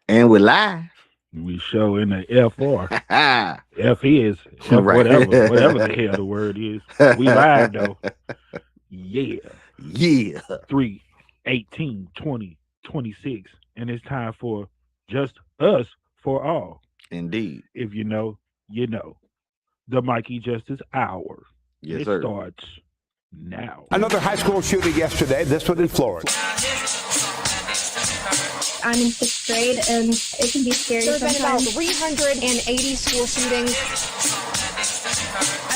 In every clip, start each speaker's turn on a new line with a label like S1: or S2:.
S1: And we're live.
S2: We show in the FR.
S1: Right.
S2: F is F whatever the hell the word is. We live though. Yeah.
S1: Yeah.
S2: 3/18/2026. And it's time for just us for all.
S1: Indeed.
S2: If you know, you know. The Mikey Justice Hour.
S1: Yes,
S2: It
S1: sir.
S2: starts now.
S3: Another high school shooting yesterday, this one in Florida.
S4: I'm in sixth grade, and it can be scary
S5: There have been about
S4: sometimes.
S5: 380 school shootings.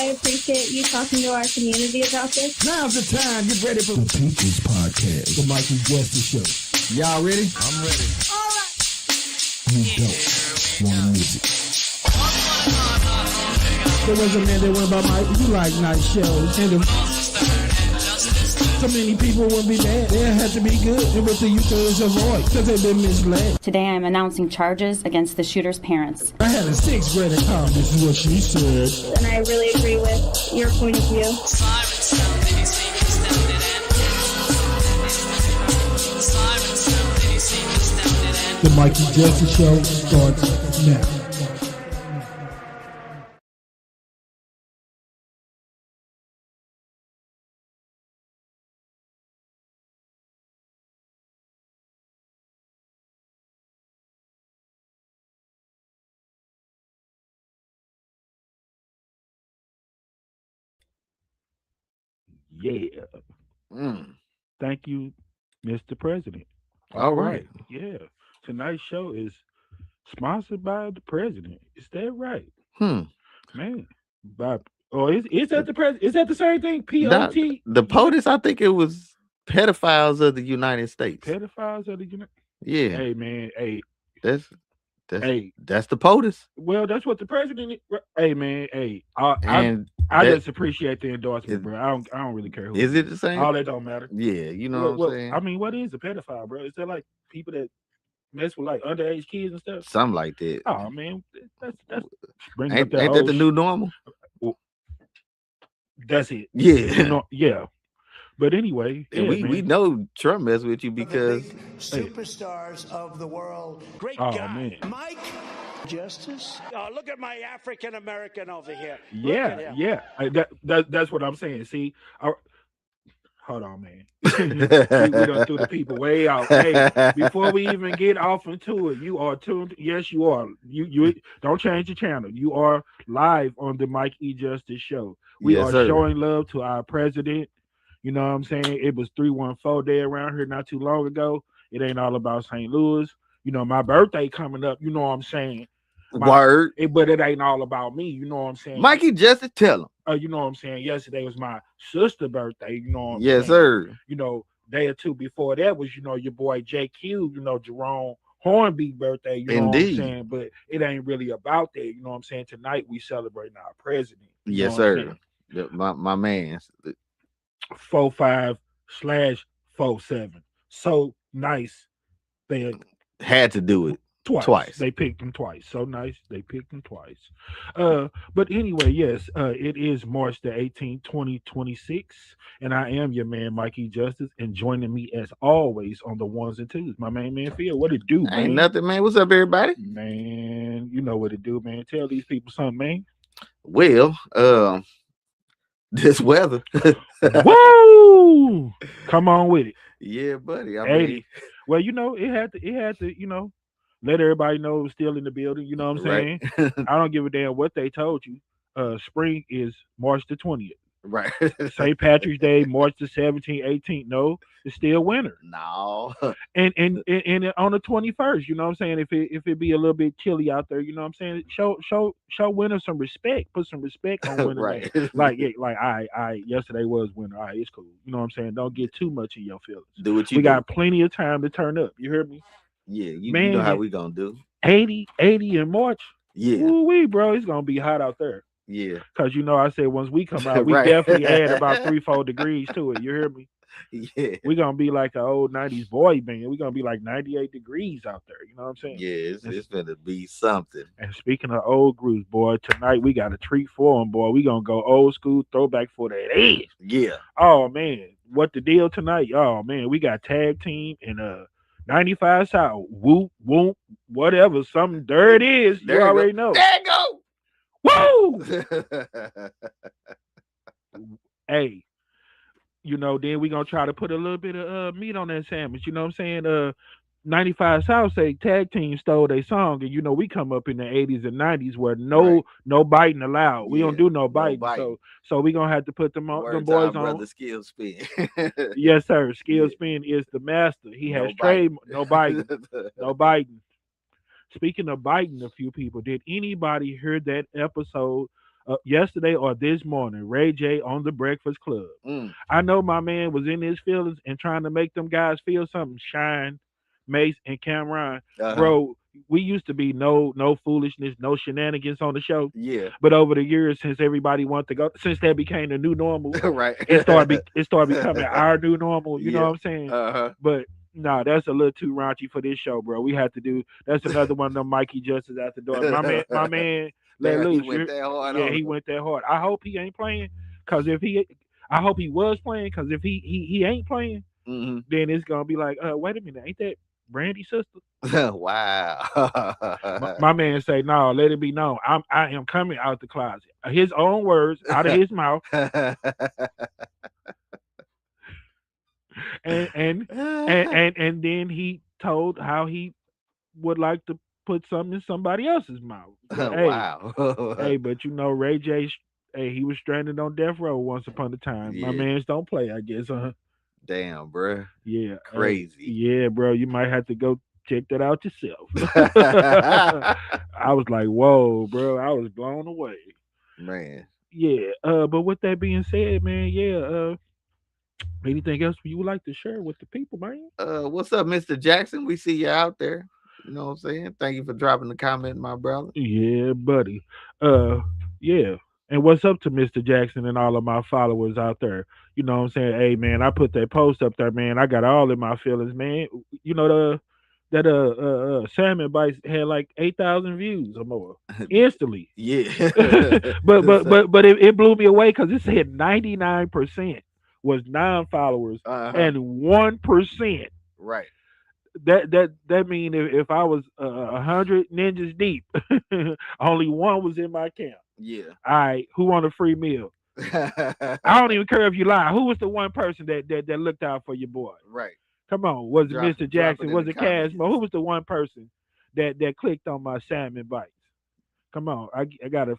S4: I appreciate you talking to our community about this.
S6: Now's the time. Get ready for the People's Podcast, the Mikey Justice Show. Y'all ready? I'm ready. All right. You don't want to miss it. There was a man that went by Mike. You like night shows. And so many people wouldn't be mad. They had to be good. And what the youth is avoid because they've been misled.
S7: Today I am announcing charges against the shooter's parents.
S6: I had a sixth grader comment. This is what she said.
S4: And I really agree with your point of view.
S6: The Mikey Justice Show starts now.
S2: Yeah.
S1: Mm.
S2: Thank you, Mr. President.
S1: All right.
S2: Yeah. Tonight's show is sponsored by the president. Is that right? Man. By is that the president? Is that the same thing?
S1: Nah,
S2: POT?
S1: the POTUS, I think it was pedophiles of the United States.
S2: Pedophiles of the United.
S1: Yeah.
S2: Hey man, hey,
S1: That's
S2: hey.
S1: that's the POTUS.
S2: Well, that's what the president. Hey man, hey. I
S1: And
S2: I
S1: that-
S2: just appreciate the endorsement,
S1: is-
S2: bro. I don't really care who.
S1: is it the same?
S2: All that don't matter.
S1: Yeah, you know what I'm saying?
S2: I mean, what is a pedophile, bro? Is that like people that mess with like underage kids and stuff?
S1: Something like that.
S2: Oh man, that's bring up
S1: Ain't
S2: that
S1: that
S2: old
S1: the new normal?
S2: That's it.
S1: Yeah.
S2: You know, yeah. But anyway,
S1: And
S2: yeah,
S1: we
S2: man.
S1: know Trump mess with you because
S8: superstars of the world. Great
S2: Oh,
S8: guy.
S2: man.
S8: Mike Justice. Oh, look at my African American over here. Look
S2: Yeah,
S8: at him.
S2: yeah. That's what I'm saying. See, hold on, man. we done threw the people way out. Hey, before we even get off into it, you are tuned. Yes, you are. You don't change the channel. You are live on the Mike E. Justice Show. We
S1: Yes,
S2: are
S1: sir.
S2: showing love to our president. You know what I'm saying? It was 314 day around here not too long ago. It ain't all about St. Louis. You know, my birthday coming up. You know what I'm saying?
S1: word.
S2: But it ain't all about me. You know what I'm saying?
S1: Mikey Justice, tell him.
S2: You know what I'm saying? Yesterday was my sister's birthday. You know what I'm
S1: Yes,
S2: saying?
S1: sir.
S2: You know, day or two before that was, you know, your boy JQ, you know, Jerome Hornby birthday. You know
S1: Indeed.
S2: what I'm saying? But it ain't really about that. You know what I'm saying? Tonight we celebrating our president. You
S1: Yes,
S2: know what I'm
S1: sir. My man.
S2: saying? 45/47. So nice. They
S1: Had to do it.
S2: Twice. They picked him twice. So nice. They picked him twice. But anyway, yes, it is March the 18th, 2026. And I am your man, Mikey Justice. And joining me as always on the ones and twos, my man Phil. What it do, man?
S1: Ain't nothing, man. What's up, everybody?
S2: Man, you know what it do, man. Tell these people something, man.
S1: Well, this weather.
S2: Woo! Come on with it.
S1: Yeah, buddy. I
S2: 80.
S1: mean,
S2: Well, you know, it had to, you know, let everybody know it was still in the building. You know what I'm saying?
S1: right.
S2: I don't give a damn what they told you. Spring is March the 20th.
S1: right.
S2: St. Patrick's Day, March the 17th, 18th. No, it's still winter.
S1: No.
S2: And on the 21st, you know what I'm saying? If it be a little bit chilly out there, you know what I'm saying? Show winter some respect. Put some respect on winter.
S1: right.
S2: Like I yesterday was winter. All right, it's cool. You know what I'm saying? Don't get too much in your feelings.
S1: Do what you
S2: We
S1: do.
S2: got plenty of time to turn up. You hear me?
S1: Yeah, you
S2: Man,
S1: know how we gonna do.
S2: 80 in March.
S1: Yeah,
S2: Ooh wee, bro. It's gonna be hot out there.
S1: yeah,
S2: Cause you know I said once we come out, we
S1: Right.
S2: definitely add about 3-4 degrees to it. You hear me?
S1: yeah,
S2: We're gonna be like an old 90s boy band. We're gonna be like 98 degrees out there. You know what I'm saying?
S1: yeah. It's gonna be something.
S2: And speaking of old grooves, boy, tonight we got a treat for them, boy. We gonna go old school throwback for that ass.
S1: Yeah,
S2: Oh man, what the deal tonight? Oh man, we got tag team and 95 South. Whoop whoop whatever, something dirt is.
S1: There
S2: You
S1: you
S2: already
S1: go.
S2: know.
S1: There you
S2: Woo!
S1: go.
S2: Hey, then we gonna try to put a little bit of meat on that sandwich. You know what I'm saying? 95 South say tag team stole their song, and we come up in the 80s and 90s where no biting allowed. We don't
S1: Yeah,
S2: do no
S1: no
S2: biting,
S1: biting.
S2: so we gonna have to put them
S1: Word to
S2: boys
S1: our
S2: on.
S1: brother Skill Spin.
S2: Yes, sir. Skill
S1: Yeah.
S2: Spin is the master. He
S1: No
S2: has trade
S1: biting.
S2: no biting, no biting. Speaking of biting a few people, did anybody hear that episode yesterday or this morning? Ray J on the Breakfast Club.
S1: Mm.
S2: I know my man was in his feelings and trying to make them guys feel something. Shine, Mace, and Cameron, bro. We used to be no foolishness, no shenanigans on the show.
S1: Yeah.
S2: But over the years, since everybody wanted to go, since that became the new normal,
S1: Right.
S2: it started becoming our new normal. You know
S1: Yeah.
S2: what I'm saying? But no, that's a little too raunchy for this show, bro. We have to do. That's another one of them Mikey Justice at the door. My man, let
S1: Damn,
S2: loose.
S1: he went that hard
S2: Yeah,
S1: on
S2: he
S1: him.
S2: went that hard. I hope he ain't playing, cause I hope he was playing, cause if he ain't playing,
S1: Mhm.
S2: then it's gonna be like, wait a minute, ain't that Brandy's sister?
S1: Wow.
S2: My man say, no, let it be known, I am coming out the closet. His own words out of his mouth, and then he told how he would like to put something in somebody else's mouth. But,
S1: Wow.
S2: hey, but Ray J, he was stranded on death row once upon a time.
S1: Yeah.
S2: My mans don't play, I guess.
S1: Damn, bro.
S2: Yeah,
S1: Crazy.
S2: yeah, bro. You might have to go check that out yourself. I was like, whoa, bro. I was blown away.
S1: Man.
S2: Yeah. But with that being said, man, yeah. Anything else you would like to share with the people, man?
S1: What's up, Mr. Jackson? We see you out there. You know what I'm saying? Thank you for dropping the comment, my brother.
S2: Yeah, buddy. Yeah. And what's up to Mr. Jackson and all of my followers out there? You know what I'm saying? Hey, man, I put that post up there, man. I got all in my feelings, man. You know that salmon bites had like 8,000 views or more instantly.
S1: Yeah.
S2: but it blew me away because it said 99% was non-followers and 1%.
S1: Right.
S2: That mean if I was 100 ninjas deep, only one was in my camp.
S1: Yeah.
S2: All right, who want a free meal? I don't even care if you lie. Who was the one person that looked out for your boy?
S1: Right.
S2: Come on, was it
S1: Drop
S2: Mr.
S1: it
S2: Jackson?
S1: in
S2: Was
S1: the
S2: it
S1: comments.
S2: Casmo? Who was the one person that clicked on my salmon bites? Come on, I gotta.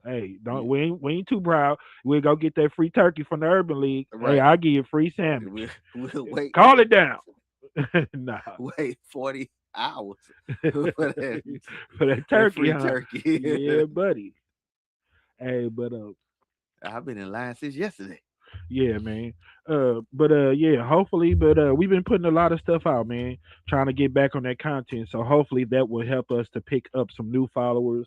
S2: Hey, don't we ain't too proud. We'll go get that free turkey from the Urban League.
S1: Right.
S2: Hey, I'll give you free salmon.
S1: We'll wait.
S2: Call it down. Nah.
S1: Wait 40 hours
S2: for that turkey,
S1: free
S2: huh?
S1: turkey.
S2: Yeah, buddy. Hey, but
S1: I've been in line since yesterday.
S2: yeah, man. Yeah, hopefully, we've been putting a lot of stuff out, man, trying to get back on that content. So hopefully that will help us to pick up some new followers.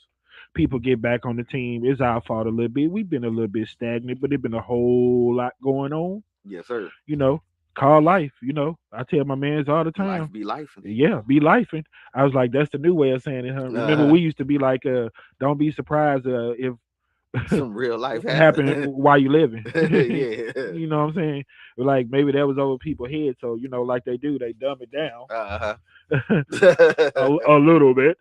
S2: People get back on the team. It's our fault a little bit. We've been a little bit stagnant, but it's been a whole lot going on.
S1: Yes, sir.
S2: Call life. I tell my mans all the time.
S1: Life be life.
S2: Yeah, be lifing. I was like, that's the new way of saying it. Huh? Remember, we used to be like, don't be surprised if
S1: some real life
S2: happening while you living.
S1: Yeah.
S2: You know what I'm saying? Like maybe that was over people's heads. So like they do, they dumb it down a little bit.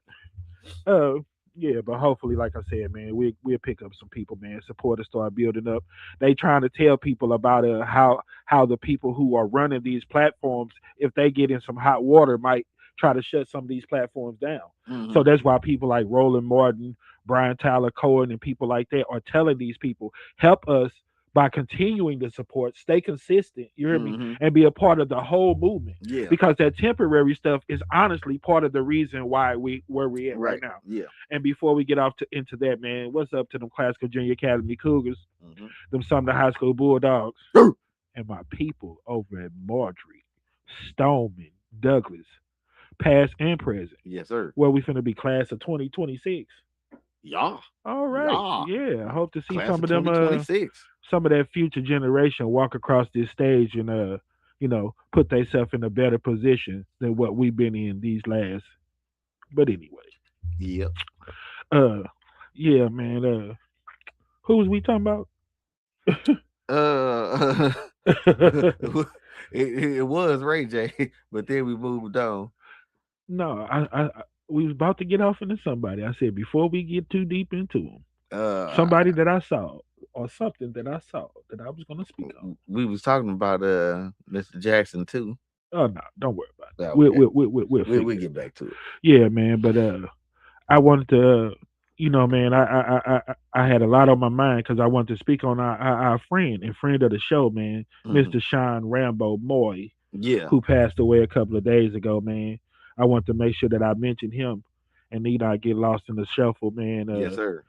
S2: Yeah, but hopefully, like I said, man, we'll pick up some people, man. Supporters start building up. They trying to tell people about how the people who are running these platforms, if they get in some hot water, might try to shut some of these platforms down.
S1: Mm-hmm.
S2: So that's why people like Roland Martin, Brian Tyler Cohen, and people like that are telling these people, help us by continuing to support, stay consistent, you hear me, and be a part of the whole movement.
S1: Yeah.
S2: Because that temporary stuff is honestly part of the reason why where we at right now.
S1: Yeah.
S2: And before we get off into that, man, what's up to them Classical Junior Academy Cougars, them Sumner High School Bulldogs, and my people over at Marjorie, Stoneman, Douglas, past and present.
S1: Yes, sir.
S2: Well, we finna be class of 2026.
S1: Yeah.
S2: All right. Yeah. I hope to see
S1: Class
S2: some of them
S1: 2026.
S2: some of that future generation walk across this stage and put themselves in a better position than what we've been in these last. But anyway.
S1: Yep.
S2: Yeah, man. Who was we talking about?
S1: It was Ray J, but then we moved on.
S2: No, we was about to get off into somebody. I said before we get too deep into them, somebody that I saw or something that I saw that I was gonna speak on.
S1: We was talking about Mr. Jackson too.
S2: Oh no, don't worry about that.
S1: Okay.
S2: We'll
S1: get back to it.
S2: Yeah, man. But I wanted to, man, I had a lot on my mind because I wanted to speak on our friend and friend of the show, man, Mr. Sean Rambo Moy, who passed away a couple of days ago, man. I want to make sure that I mention him and need not get lost in the shuffle, man.
S1: Yes, sir.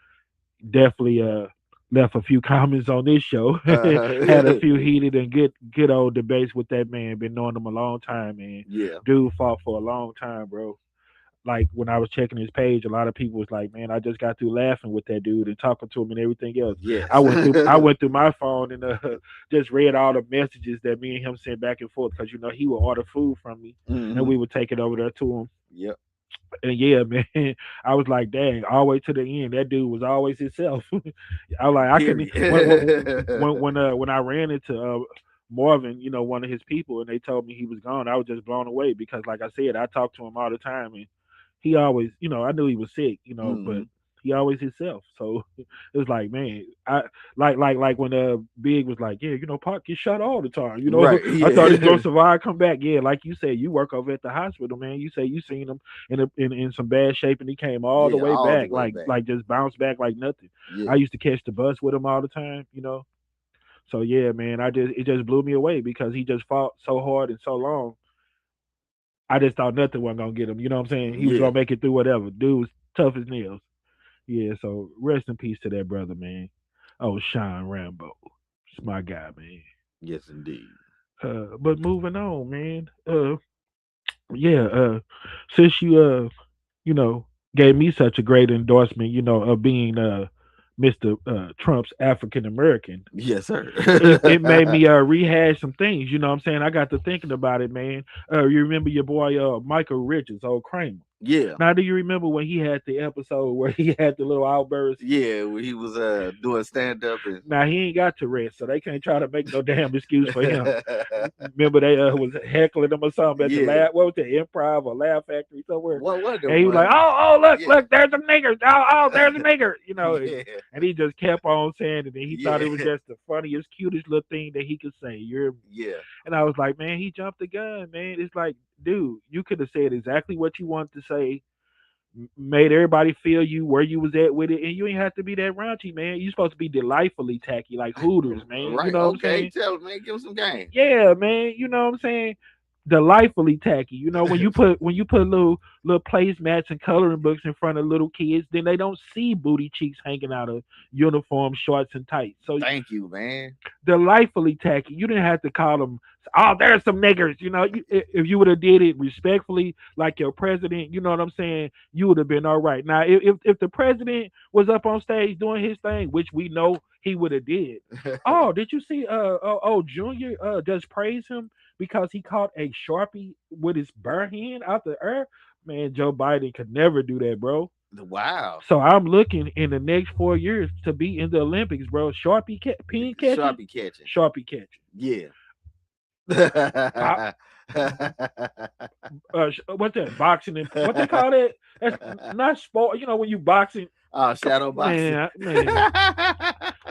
S2: Definitely left a few comments on this show. Had a few heated and good old debates with that man. Been knowing him a long time, man.
S1: Yeah.
S2: Dude fought for a long time, bro. Like when I was checking his page, a lot of people was like, "Man, I just got through laughing with that dude and talking to him and everything else."
S1: Yes.
S2: I went through my phone and just read all the messages that me and him sent back and forth because he would order food from me and we would take it over there to him.
S1: Yep.
S2: And yeah, man, I was like, dang, all the way to the end, that dude was always himself. I was like, I couldn't. When I ran into Marvin, one of his people, and they told me he was gone, I was just blown away because, like I said, I talked to him all the time, and he always, I knew he was sick, but he always himself. So it was like, man, I like when Big was like, yeah, Pac get shot all the time,
S1: Right, yeah.
S2: I thought he's gonna survive, come back. Yeah, like you said, you work over at the hospital, man. You say you seen him in some bad shape, and he came all the way back, like just bounced back like nothing.
S1: Yeah.
S2: I used to catch the bus with him all the time, So yeah, man, it just blew me away because he just fought so hard and so long. I just thought nothing wasn't gonna get him. You know what I'm saying? He was gonna make it through whatever. Dude was tough as nails. Yeah, so rest in peace to that brother, man. Oh, Sean Rambo. It's my guy, man.
S1: Yes, indeed.
S2: But moving on, man. Since you gave me such a great endorsement, of being Mr. Trump's African American.
S1: Yes, sir.
S2: it made me rehash some things. You know what I'm saying? I got to thinking about it, man. You remember your boy Michael Richards, old Kramer?
S1: Yeah.
S2: Now, do you remember when he had the episode where he had the little outburst?
S1: Yeah, where he was doing stand up. And...
S2: Now he ain't got Tourette's, so they can't try to make no damn excuse for him. Remember they was heckling him or something at the lab. What was the Improv or Laugh Factory somewhere?
S1: What was it?
S2: And he was like, look, there's a nigger. Oh, there's a nigger. And he just kept on saying it, and he thought it was just the funniest, cutest little thing that he could say. And I was like, man, he jumped the gun, man. It's like, dude, you could have said exactly what you wanted to say, made everybody feel you where you was at with it, and you ain't have to be that raunchy, man. You supposed to be delightfully tacky, like Hooters, man.
S1: Right?
S2: You know what I'm saying?
S1: Tell him, man, give him some game.
S2: Yeah, man. You know what I'm saying? Delightfully tacky. When you put little placemats and coloring books in front of little kids, then they don't see booty cheeks hanging out of uniform shorts and tights. So
S1: thank you, man.
S2: Delightfully tacky. You didn't have to call them, oh, there's some niggers. If you would have did it respectfully, like your president, you know what I'm saying, you would have been all right. Now, if the president was up on stage doing his thing, which we know he would have did. Oh, did you see Junior just praise him because he caught a Sharpie with his bare hand out the air? Man, Joe Biden could never do that, bro.
S1: Wow.
S2: So I'm looking in the next 4 years to be in the Olympics, bro. Sharpie catching. Sharpie catching.
S1: Yeah.
S2: What's that? Boxing and what they call it? That's not sport. When you boxing.
S1: Shadow boxing.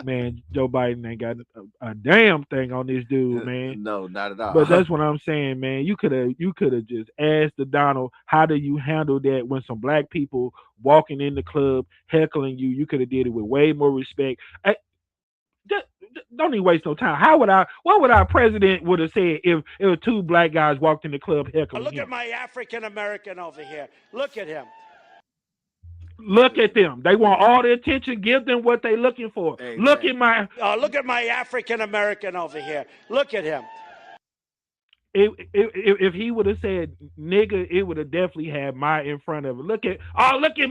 S2: Man, Joe Biden ain't got a damn thing on this dude, man.
S1: No, not at all.
S2: But that's what I'm saying, man. You could have just asked the Donald, how do you handle that when some black people walking in the club heckling you? You could have did it with way more respect. Don't even waste no time. What would our president would have said if two black guys walked in the club heckling
S8: Look
S2: him?
S8: at my African American over here. Look at him.
S2: Look at them. They want all the attention. Give them what they're looking for. Exactly.
S8: Look at my African American over here. Look at him.
S2: If he would have said nigga, it would have definitely had my in front of it. Look at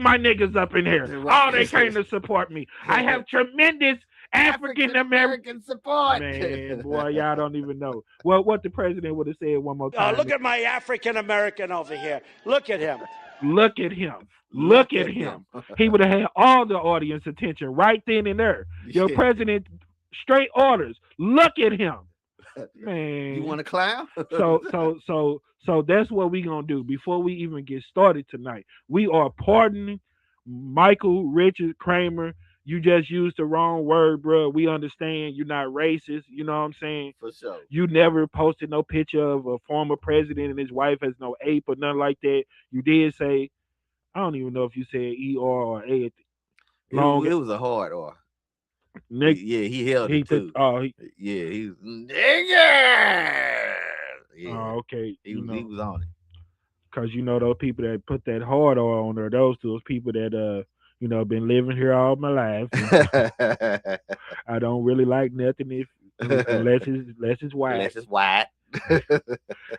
S2: my niggas up in here. Right. Oh, they came to support me. I have tremendous African American support. Man, boy, y'all don't even know. Well, what the president would have said one more time.
S8: Look at my African American over here. Look at him.
S2: Look at him. Look at him. He would have had all the audience attention right then and there. Your president, straight orders. Look at him. Man,
S1: You want to clown?
S2: so that's what we gonna do before we even get started tonight. We are pardoning Michael Richard Kramer. You just used the wrong word, bro. We understand you're not racist. You know what I'm saying?
S1: For sure.
S2: You never posted no picture of a former president and his wife as no ape or nothing like that. You did say, I don't even know if you said ER or A.
S1: It was a hard R.
S2: Nick,
S1: He held
S2: he
S1: it too.
S2: he,
S1: He was nigga. Yeah.
S2: okay.
S1: He was on it.
S2: Because you know those people that put that hard R on there, those people that been living here all my life. I don't really like nothing unless it's white.
S1: Unless it's white.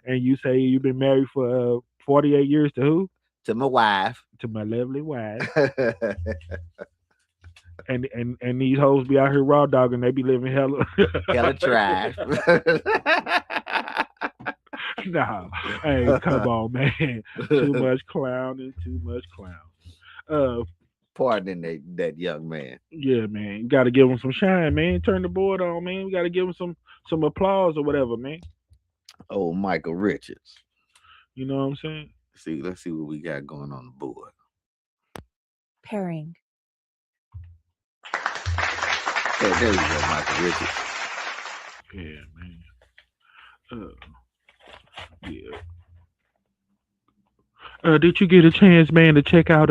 S2: And you say you've been married for 48 years to who?
S1: To my wife.
S2: To my lovely wife. and these hoes be out here raw dogging, they be living hella
S1: trash.
S2: Nah, hey, come on, man. Too much clowning.
S1: Pardon that young man.
S2: Yeah, man. You got to give him some shine, man. Turn the board on, man. We got to give him some applause or whatever, man.
S1: Oh, Michael Richards.
S2: You know what I'm saying?
S1: Let's see what we got going on the board.
S5: Pairing.
S1: There you go, Michael Richards.
S2: Yeah, man. Yeah. Did you get a chance, man, to check out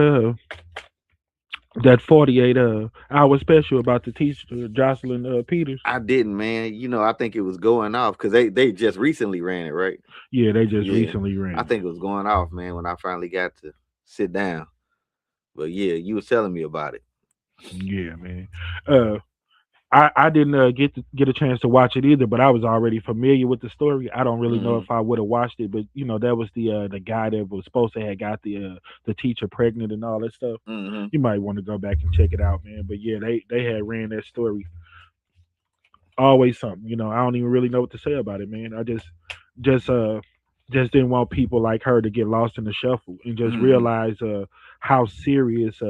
S2: that 48-hour special about the teacher Jocelyn Peters?
S1: I didn't, man. I think it was going off because they just recently ran it, right?
S2: Yeah, they just recently ran.
S1: I think it was going off, man, when I finally got to sit down. But yeah, you was telling me about it.
S2: Yeah, man. I didn't get a chance to watch it either, but I was already familiar with the story. I don't really know if I would have watched it, but that was the guy that was supposed to have got the teacher pregnant and all that stuff.
S1: Mm-hmm.
S2: You might want to go back and check it out, man. But yeah, they had ran that story. Always something, I don't even really know what to say about it, man. I just didn't want people like her to get lost in the shuffle and just realize how serious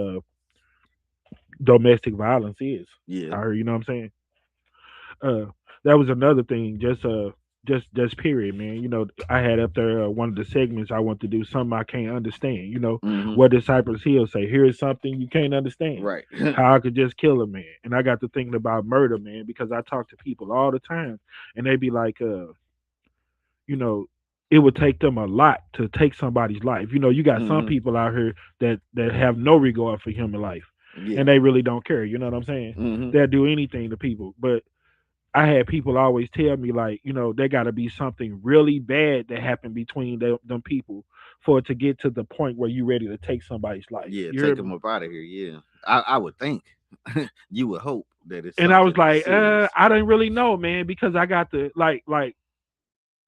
S2: domestic violence is.
S1: Yeah.
S2: I heard, you know what I'm saying? That was another thing, just period, man. I had up there one of the segments I want to do, something I can't understand. What did Cypress Hill say? Here's something you can't understand.
S1: Right.
S2: How I could just kill a man. And I got to thinking about murder, man, because I talk to people all the time and they be like, it would take them a lot to take somebody's life. You got some people out here that have no regard for human life. Yeah. And they really don't care. You know what I'm saying? They'll do anything to people. But I had people always tell me, like, there got to be something really bad that happened between them people for it to get to the point where you're ready to take somebody's life.
S1: Yeah, take them up out of here. Yeah, I would think. You would hope that it's.
S2: And I was like, I didn't really know, man, because I got the like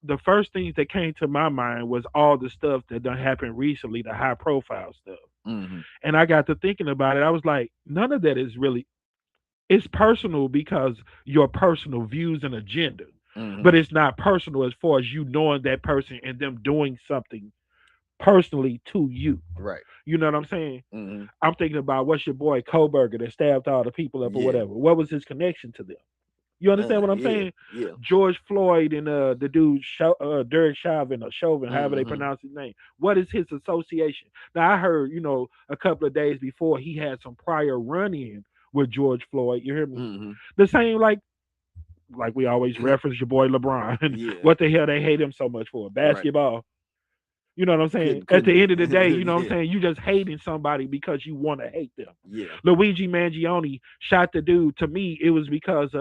S2: the first things that came to my mind was all the stuff that done happened recently, the high profile stuff. And I got to thinking about it. I was like, none of that is really, it's personal because your personal views and agenda, but it's not personal as far as you knowing that person and them doing something personally to you.
S1: Right.
S2: You know what I'm saying? I'm thinking about what's your boy Koberger that stabbed all the people up or whatever. What was his connection to them? You understand what I'm saying?
S1: Yeah.
S2: George Floyd and the dude Derek Chauvin or Chauvin, however they pronounce his name. What is his association? Now I heard, a couple of days before he had some prior run-in with George Floyd. You hear me? The same like we always reference your boy LeBron. What the hell they hate him so much for? Basketball. Right. You know what I'm saying? At the end of the day, you know what I'm saying? You just hating somebody because you want to hate them.
S1: Yeah.
S2: Luigi Mangione shot the dude. To me, it was because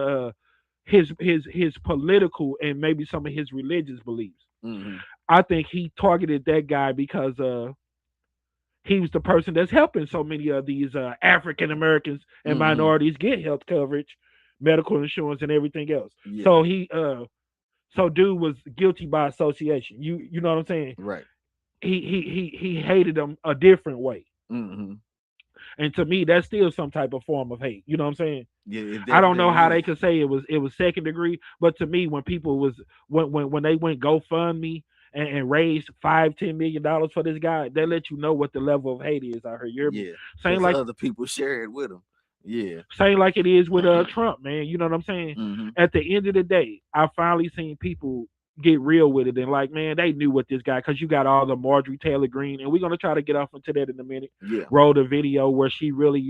S2: his political and maybe some of his religious beliefs. I think he targeted that guy because he was the person that's helping so many of these African Americans and minorities get health coverage, medical insurance, and everything else. Yeah. So dude was guilty by association. You know what I'm saying?
S1: Right.
S2: He hated them a different way. And to me, that's still some type of form of hate. You know what I'm saying?
S1: Yeah.
S2: I don't know how they could say it was second degree, but to me, when people when they went GoFundMe and raised $5-10 million for this guy, they let you know what the level of hate is out here. You hear me?
S1: Yeah.
S2: Saying like
S1: other people share it with him. Yeah.
S2: Same like it is with Trump, man. You know what I'm saying?
S1: Mm-hmm.
S2: At the end of the day, I finally seen people get real with it and like, man, they knew what this guy, because you got all the Marjorie Taylor Greene, and we're gonna try to get off into that in a minute.
S1: Yeah.
S2: Wrote a video where she really,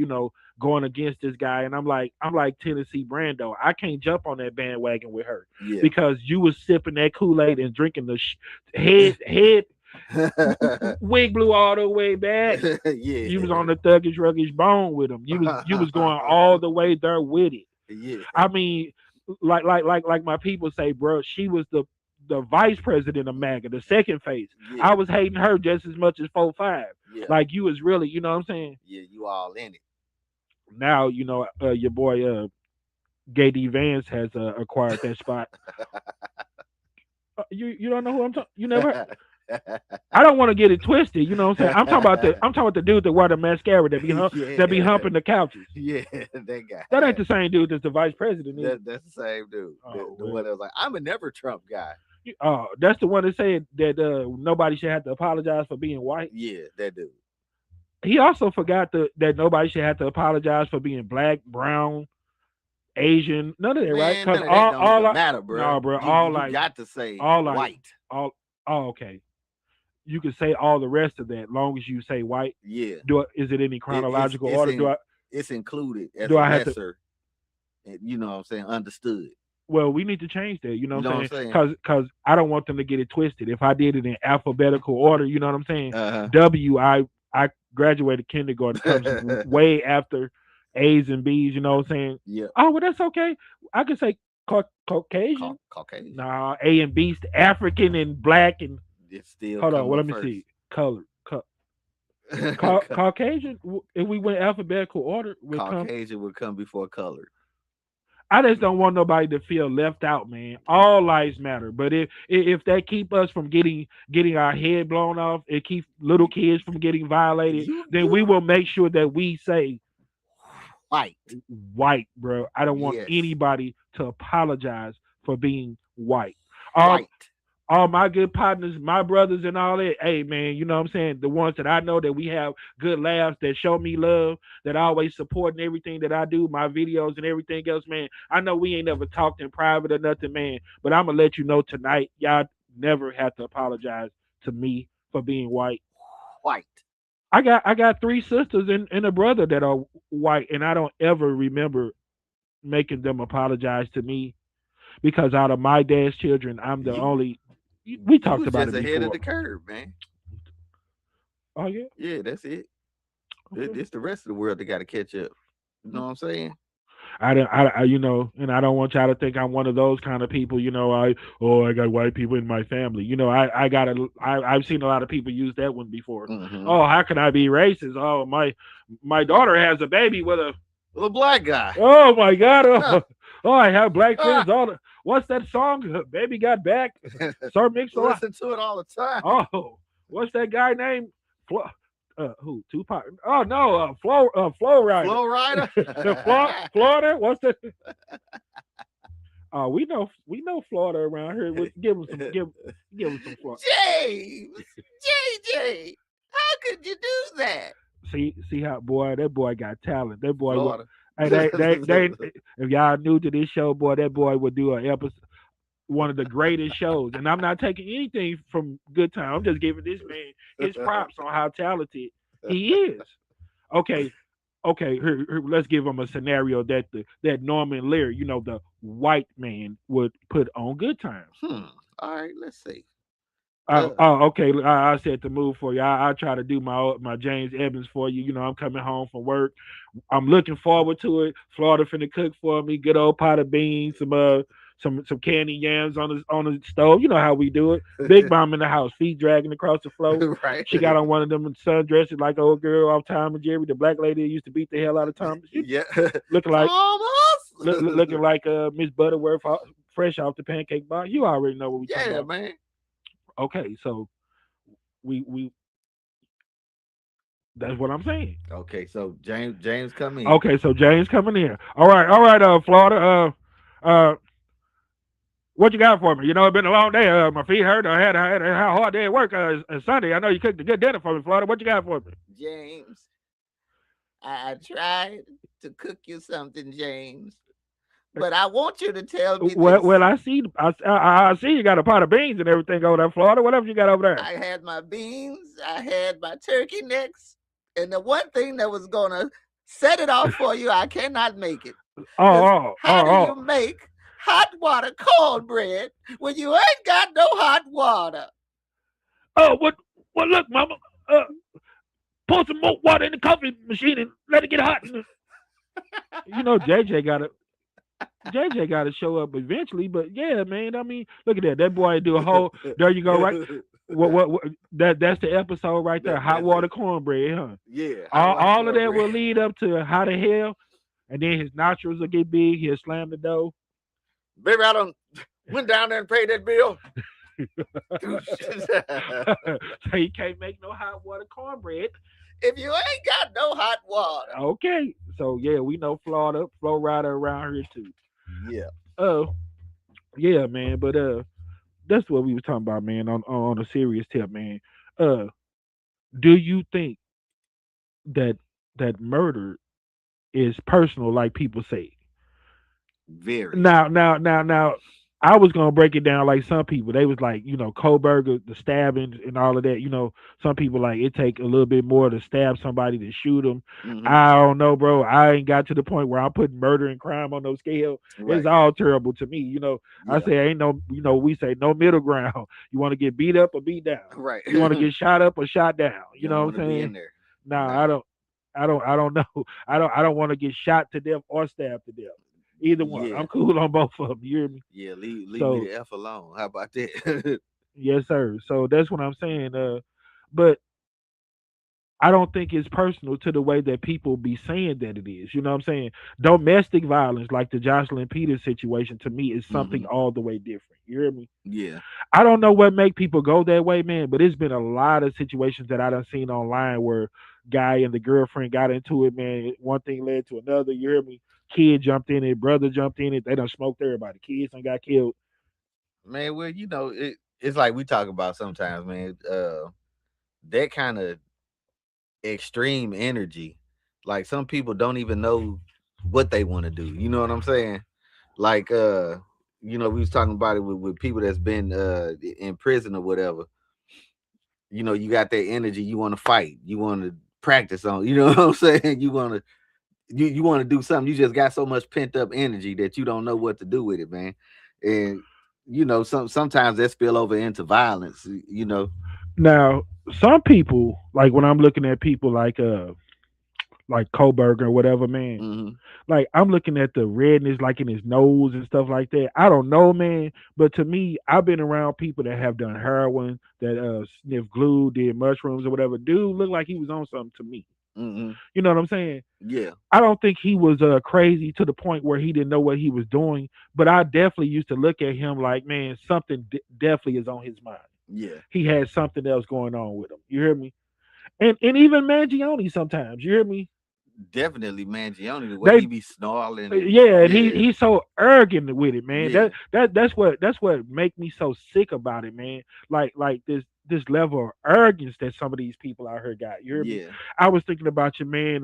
S2: going against this guy, and I'm like Tennessee Brando. I can't jump on that bandwagon with her
S1: Yeah.
S2: because you was sipping that Kool-Aid and drinking the head wig blew all the way back.
S1: Yeah.
S2: You was on the thuggish ruggish bone with him. You was going all the way there with it.
S1: Yeah.
S2: I mean, like my people say, bro, she was the vice president of MAGA, the second face.
S1: Yeah.
S2: I was hating her just as much as 4-5.
S1: Yeah.
S2: Like, you was really, you know what I'm saying?
S1: Yeah, you all in it.
S2: Now, your boy Gay D Vance has acquired that spot. You don't know who I'm talking? You never? I don't want to get it twisted. You know what I'm saying? I'm talking about the dude that wear the mascara that be humping the couches.
S1: Yeah, that guy.
S2: That ain't the same dude that's the vice president.
S1: That's the same dude.
S2: Oh,
S1: the one that was like, I'm a never Trump guy.
S2: Oh, that's the one that said that nobody should have to apologize for being white.
S1: Yeah, that dude.
S2: He also forgot that nobody should have to apologize for being black, brown, Asian, none of that, right?
S1: Because all matter, bro.
S2: No, bro.
S1: You got to say
S2: all
S1: white.
S2: Okay. You can say all the rest of that, long as you say white.
S1: Yeah.
S2: Is it any chronological order?
S1: It's included as
S2: do
S1: a
S2: I have
S1: lesser. You know what I'm saying? Understood.
S2: Well, we need to change that. You know what I'm
S1: saying?
S2: Because I don't want them to get it twisted. If I did it in alphabetical order, you know what I'm saying? W, I graduated kindergarten, comes way after A's and B's. You know what I'm saying?
S1: Yeah.
S2: Oh, well, that's okay. I can say Caucasian.
S1: Caucasian.
S2: Nah, A and B's, African and black and.
S1: It's still.
S2: Hold on. Well, let me see. Color. Caucasian. If we went alphabetical order,
S1: Caucasian would come before colored.
S2: I just don't want nobody to feel left out, man. All lives matter, but if that keep us from getting our head blown off, it keeps little kids from getting violated, then we will make sure that we say white, bro. I don't want anybody to apologize for being white. All my good partners, my brothers and all that, hey, man, you know what I'm saying? The ones that I know that we have good laughs, that show me love, that always supporting everything that I do, my videos and everything else, man. I know we ain't never talked in private or nothing, man, but I'm going to let you know tonight, y'all never have to apologize to me for being white. I got 3 sisters and a brother that are white, and I don't ever remember making them apologize to me, because out of my dad's children, I'm the only... We talked about it before.
S1: Ahead of the curve, man.
S2: Oh yeah,
S1: yeah, that's it.
S2: Okay.
S1: It's the rest of the world that got to catch up. You know what I'm saying?
S2: I and I don't want y'all to think I'm one of those kind of people. I got white people in my family. I've seen a lot of people use that one before.
S1: Mm-hmm.
S2: Oh, how can I be racist? Oh, my daughter has a baby with a
S1: black guy.
S2: Oh my God. Oh, I have black friends. What's that song? Baby Got Back. Sir Mix.
S1: Listen to it all the time.
S2: Oh, what's that guy named? Who? Tupac? Oh no, Flo Rida.
S1: Flo Rida.
S2: Florida. What's that? We know Florida around here. Give him some Florida.
S1: James, JJ, how could you do that?
S2: See how that boy got talent. That boy.
S1: Florida.
S2: And they if y'all new to this show, boy, that boy would do an episode, one of the greatest shows. And I'm not taking anything from Good Time. I'm just giving this man his props on how talented he is. Okay. Here, let's give him a scenario that Norman Lear, the white man, would put on Good Times.
S1: All right, let's see.
S2: Okay. I said to move for you. I try to do my James Evans for you. I'm coming home from work. I'm looking forward to it. Florida finna cook for me. Good old pot of beans, some candy yams on the stove. You know how we do it. Big Mom in the house, feet dragging across the floor.
S1: Right.
S2: She got on one of them sundresses like old girl off Tom and Jerry, the black lady that used to beat the hell out of Tom.
S1: Yeah.
S2: Looking like
S1: looking
S2: like Miss Butterworth fresh off the pancake box. You already know what we talking about.
S1: Man.
S2: Okay, so we that's what I'm saying.
S1: Okay, so James come in.
S2: Okay, so James coming in. All right, Florida. What you got for me? It's been a long day. My feet hurt. I had a hard day at work. Sunday. I know you cooked a good dinner for me, Florida. What you got for me?
S1: James, I tried to cook you something, James, but I want you to tell me
S2: Well,
S1: this.
S2: well, I see you got a pot of beans and everything over there, Florida. What else you got over there?
S1: I had my beans, I had my turkey necks, and the one thing that was gonna set it off for you, I cannot make it. How do you make hot water cornbread when you ain't got no hot water?
S2: Oh, what? Well, look, Mama. Pour some more water in the coffee machine and let it get hot. You know, JJ got to show up eventually. But yeah, man. I mean, look at that. That boy do a whole. There you go, right? What that's the episode right there. Hot water cornbread, huh?
S1: Yeah.
S2: All of that will lead up to how the hell, and then his nostrils will get big. He'll slam the door.
S1: Baby, I done went down there and paid that bill.
S2: So you can't make no hot water cornbread
S1: if you ain't got no hot water.
S2: Okay, so yeah, we know Florida, Flow Rider around here too.
S1: Yeah.
S2: Yeah, man. But that's what we were talking about, man. On a serious tip, man. Do you think that murder is personal, like people say?
S1: Very.
S2: Now. I was gonna break it down like some people. They was like, you know, Kohlberger, the stabbing and all of that. You know, some people like it take a little bit more to stab somebody than shoot them.
S1: Mhm.
S2: I don't know, bro. I ain't got to the point where I'm putting murder and crime on no scale.
S1: Right.
S2: It's all terrible to me. You know,
S1: Yeah.
S2: I say ain't no. You know, we say no middle ground. You want to get beat up or beat down.
S1: Right.
S2: You want to get shot up or shot down. You know
S1: don't
S2: what I'm
S1: wanna be
S2: saying?
S1: in there.
S2: Nah,
S1: No.
S2: I don't know. I don't want to get shot to death or stabbed to death. Either one.
S1: Yeah.
S2: I'm cool on both of them. You hear me?
S1: Yeah, leave
S2: So-
S1: me the F alone. How about that?
S2: Yes, sir. So that's what I'm saying. But I don't think it's personal to the way that people be saying that it is. You know what I'm saying? Domestic violence, like the Jocelyn Peters situation, to me is something all the way different. You hear me?
S1: Yeah.
S2: I don't know what make people go that way, man, but it's been a lot of situations that I done seen online where guy and the girlfriend got into it, man. One thing led to another. You hear me? Kid jumped in it, brother jumped in it. They done smoked everybody. Kids done got killed.
S1: Man, well, it's like we talk about sometimes, man. That kind of extreme energy, like some people don't even know what they want to do. You know what I'm saying? Like, we was talking about it with people that's been in prison or whatever. You know, you got that energy. You want to fight. You want to practice on. You know what I'm saying? You want to. You want to do something. You just got so much pent up energy that you don't know what to do with it, man. And sometimes that spill over into violence. You know.
S2: Now, some people, like when I'm looking at people like Kohlberger or whatever, man,
S1: Mm-hmm.
S2: like I'm looking at the redness like in his nose and stuff like that. I don't know, man, but to me, I've been around people that have done heroin, that sniffed glue, did mushrooms or whatever. Dude looked like he was on something to me.
S1: Mm-hmm.
S2: You know what I'm saying?
S1: Yeah.
S2: I don't think he was crazy to the point where he didn't know what he was doing, but I definitely used to look at him like, man, something definitely is on his mind.
S1: Yeah.
S2: He had something else going on with him. You hear me? And even Mangione sometimes. You hear me?
S1: Definitely Mangione, the way he be snarling.
S2: Yeah, and he's so arrogant with it, man.
S1: Yeah.
S2: That's what make me so sick about it, man. Like this level of arrogance that some of these people out here got. You hear me?
S1: Yeah.
S2: I was thinking about your man,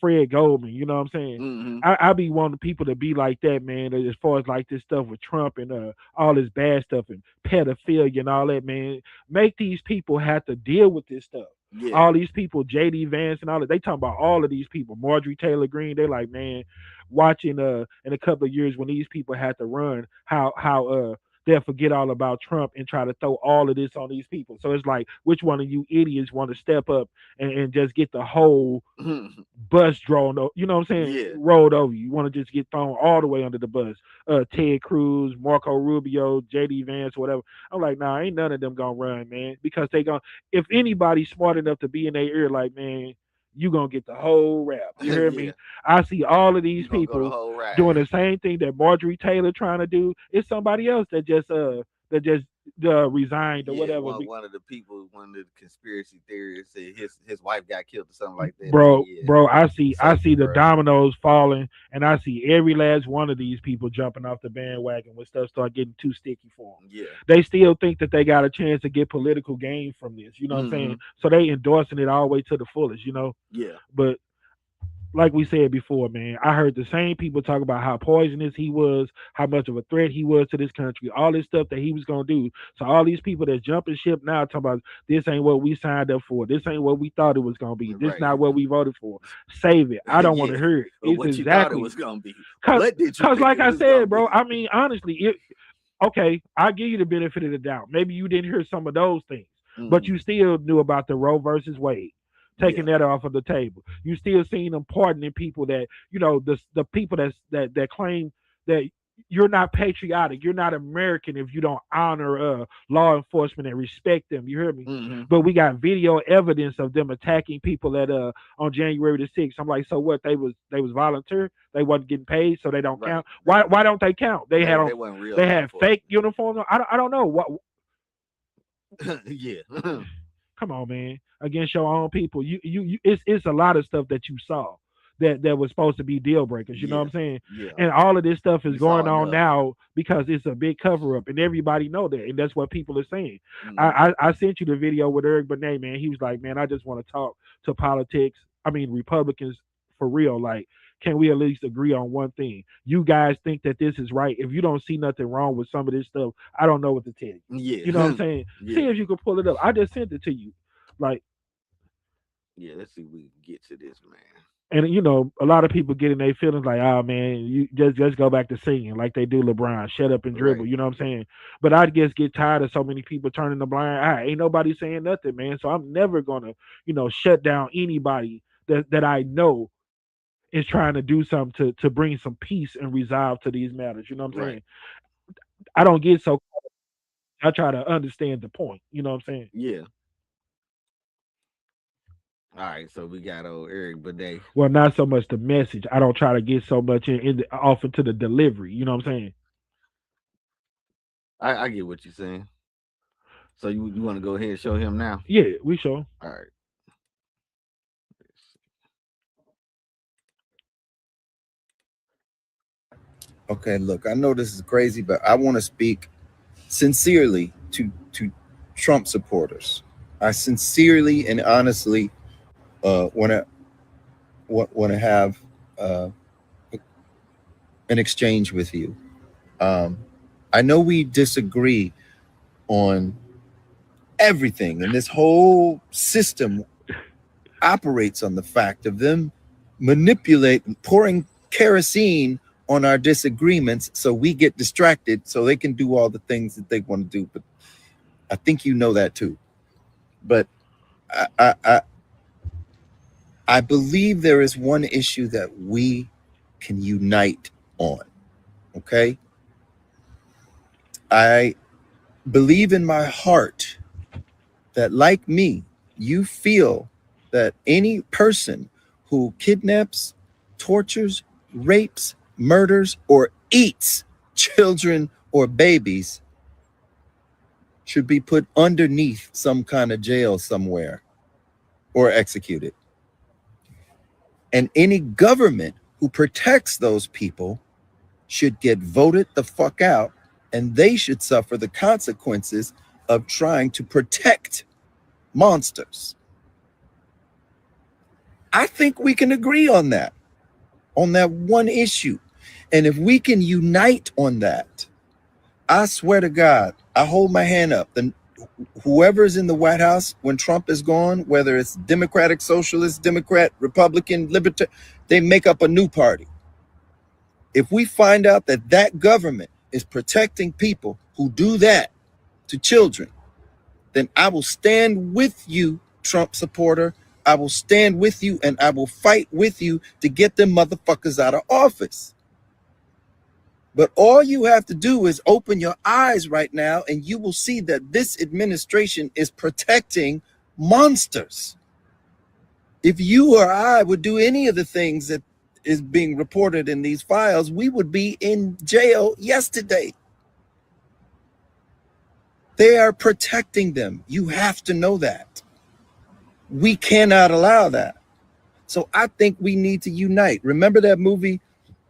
S2: Fred Goldman. You know what I'm saying?
S1: Mm-hmm.
S2: I be wanting people to be like that, man. As far as like this stuff with Trump and all this bad stuff and pedophilia and all that, man. Make these people have to deal with this stuff.
S1: Yeah.
S2: All these people, JD Vance and all that, they talking about all of these people. Marjorie Taylor Greene, they like, man, watching in a couple of years when these people had to run, how they'll forget all about Trump and try to throw all of this on these people. So it's like, which one of you idiots want to step up and just get the whole bus drawn, you know what I'm saying?
S1: Yeah.
S2: Rolled over. You want to just get thrown all the way under the bus. Ted Cruz, Marco Rubio, JD Vance, whatever. I'm like, nah, ain't none of them gonna run, man. Because they gonna, if anybody's smart enough to be in their ear, like, man, you gonna get the whole rap. You hear
S1: Yeah.
S2: me? I see all of these
S1: You gonna go the
S2: people
S1: whole ride.
S2: doing the same thing that Marjorie Taylor trying to do. It's somebody else that just resigned or whatever.
S1: One of the people, one of the conspiracy theorists said his wife got killed or something like that.
S2: Bro, I see the
S1: bro.
S2: dominoes falling, and I see every last one of these people jumping off the bandwagon when stuff start getting too sticky for them.
S1: Yeah.
S2: They still think that they got a chance to get political gain from this. You know what I'm saying? So they endorsing it all the way to the fullest. You know.
S1: Yeah.
S2: But like we said before, man, I heard the same people talk about how poisonous he was, how much of a threat he was to this country, all this stuff that he was gonna do. So all these people that's jumping ship now talking about this ain't what we signed up for, this ain't what we thought it was gonna be, this not what we voted for. Save it. I don't want to hear it. It's
S1: what
S2: exactly
S1: you thought it was gonna be.
S2: Because like I said, bro, I mean honestly, okay, I'll give you the benefit of the doubt. Maybe you didn't hear some of those things, but you still knew about the Roe versus Wade. Taking that off of the table. You still seeing them pardoning people that, you know, the people that claim that you're not patriotic, you're not American if you don't honor law enforcement and respect them. You hear me? But we got video evidence of them attacking people at on January the 6th. I'm like, so what? They was volunteer. They wasn't getting paid, so they don't count. Why don't they count? They had fake uniforms. I don't know what.
S1: Yeah.
S2: Come on, man. Against your own people. It's a lot of stuff that you saw that was supposed to be deal breakers. You know what I'm saying?
S1: Yeah.
S2: And all of this stuff is going on now because it's a big cover up, and everybody know that, and that's what people are saying. I sent you the video with Eric Benet, man. He was like, man, I just want to talk to politics. I mean, Republicans for real. Like, can we at least agree on one thing? You guys think that this is right. If you don't see nothing wrong with some of this stuff, I don't know what to tell you.
S1: Yeah.
S2: You know what I'm saying? See if you can pull it up. I just sent it to you. Like,
S1: yeah, let's see if we can get to this, man.
S2: And you know, a lot of people getting their feelings like, oh man, you just go back to singing like they do LeBron, shut up and dribble.
S1: Right.
S2: You know what I'm saying? But I just get tired of so many people turning the blind eye. Ain't nobody saying nothing, man. So I'm never gonna, you know, shut down anybody that I know is trying to do something to bring some peace and resolve to these matters. You know what I'm saying? I don't get so. I try to understand the point. You know what I'm saying?
S1: Yeah. All right, so we got old Eric Benet.
S2: Well, not so much the message. I don't try to get so much off into the delivery. You know what I'm saying?
S1: I get what you're saying. So you want to go ahead and show him now?
S2: Yeah, we show.
S1: All right.
S9: Okay, look, I know this is crazy, but I want to speak sincerely to Trump supporters. I sincerely and honestly want to have an exchange with you. I know we disagree on everything, and this whole system operates on the fact of them manipulating, pouring kerosene on our disagreements so we get distracted so they can do all the things that they want to do. But I think you know that too. But I believe there is one issue that we can unite on. Okay? I believe in my heart that, like me, you feel that any person who kidnaps, tortures, rapes, murders, or eats children or babies should be put underneath some kind of jail somewhere or executed. And any government who protects those people should get voted the fuck out, and they should suffer the consequences of trying to protect monsters. I think we can agree on that one issue. And if we can unite on that, I swear to God, I hold my hand up. Then whoever's in the White House when Trump is gone, whether it's Democratic, Socialist, Democrat, Republican, Libertarian, they make up a new party. If we find out that that government is protecting people who do that to children, then I will stand with you, Trump supporter. I will stand with you, and I will fight with you to get them motherfuckers out of office. But all you have to do is open your eyes right now, and you will see that this administration is protecting monsters. If you or I would do any of the things that is being reported in these files, we would be in jail yesterday. They are protecting them. You have to know that. We cannot allow that. So I think we need to unite. Remember that movie,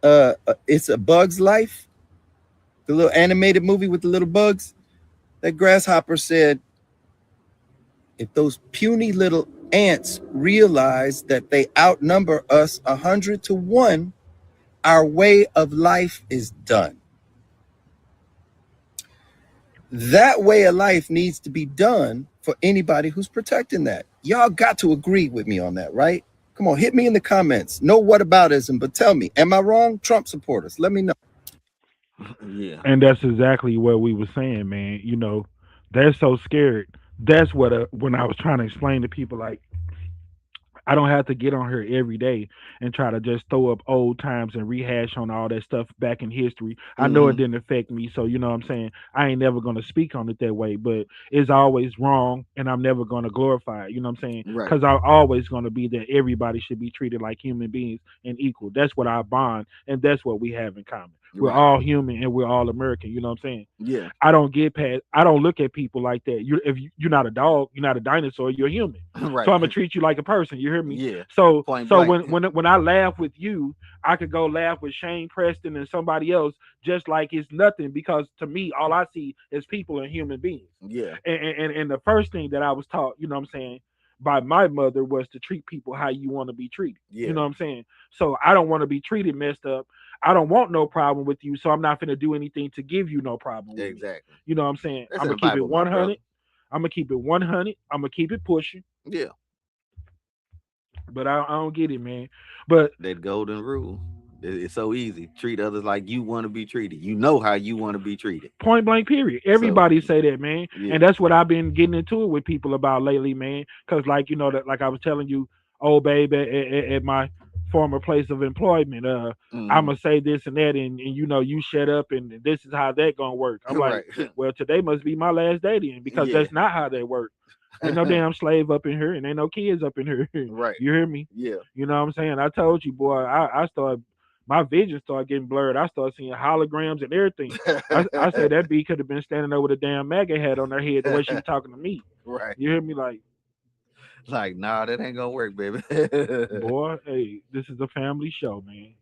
S9: It's a Bug's Life? The little animated movie with the little bugs? That grasshopper said, if those puny little ants realize that they outnumber us 100 to 1, our way of life is done. That way of life needs to be done for anybody who's protecting that. Y'all got to agree with me on that, right? Come on, hit me in the comments. No whataboutism, but tell me, am I wrong? Trump supporters, let me know.
S1: Yeah.
S2: And that's exactly what we were saying, man. You know, they're so scared. That's what when I was trying to explain to people, like, I don't have to get on here every day and try to just throw up old times and rehash on all that stuff back in history. I know it didn't affect me, so you know what I'm saying? I ain't never going to speak on it that way, but it's always wrong, and I'm never going to glorify it, you know what I'm saying?
S1: Right.
S2: Because I'm always going to be that everybody should be treated like human beings and equal. That's what I bond, and that's what we have in common. We're all human, and we're all American, you know what I'm saying?
S1: Yeah.
S2: I don't look at people like that. If you're not a dog, you're not a dinosaur, you're human.
S1: Right.
S2: So I'm gonna treat you like a person. You hear me?
S1: Yeah.
S2: So
S1: Point
S2: so
S1: blank.
S2: when I laugh with you, I could go laugh with Shane Preston and somebody else just like it's nothing, because to me all I see is people and human beings.
S1: Yeah.
S2: And the first thing that I was taught, you know what I'm saying, by my mother was to treat people how you want to be treated.
S1: Yeah.
S2: You know what I'm saying? So I don't want to be treated messed up. I don't want no problem with you, so I'm not going to do anything to give you no problem with me.
S1: Exactly.
S2: You know what I'm saying?
S1: That's
S2: I'm
S1: in
S2: going
S1: the
S2: to keep
S1: Bible,
S2: it
S1: my
S2: 100.
S1: brother.
S2: I'm going to keep it 100. I'm going to keep it pushing.
S1: Yeah.
S2: But I don't get it, man. But
S1: that golden rule. It's so easy. Treat others like you want to be treated. You know how you want to be treated.
S2: point blank, period. Everybody say that, man.
S1: Yeah.
S2: And that's what I've been getting into it with people about lately, man. Because, like, you know, that, like I was telling you, old babe, at my former place of employment, I'm going to say this and that, and you know, you shut up, and this is how that going to work. I'm like, well, today must be my last day then, because that's not how that works. Ain't no damn slave up in here, and ain't no kids up in here.
S1: Right.
S2: You hear me?
S1: Yeah.
S2: You know what I'm saying? I told you, boy, my vision started getting blurred. I started seeing holograms and everything. I said that bee could have been standing there with a damn MAGA hat on her head the way she was talking to me.
S1: Right.
S2: You hear me? Like,
S1: nah, that ain't gonna work, baby.
S2: boy, hey, this is a family show, man.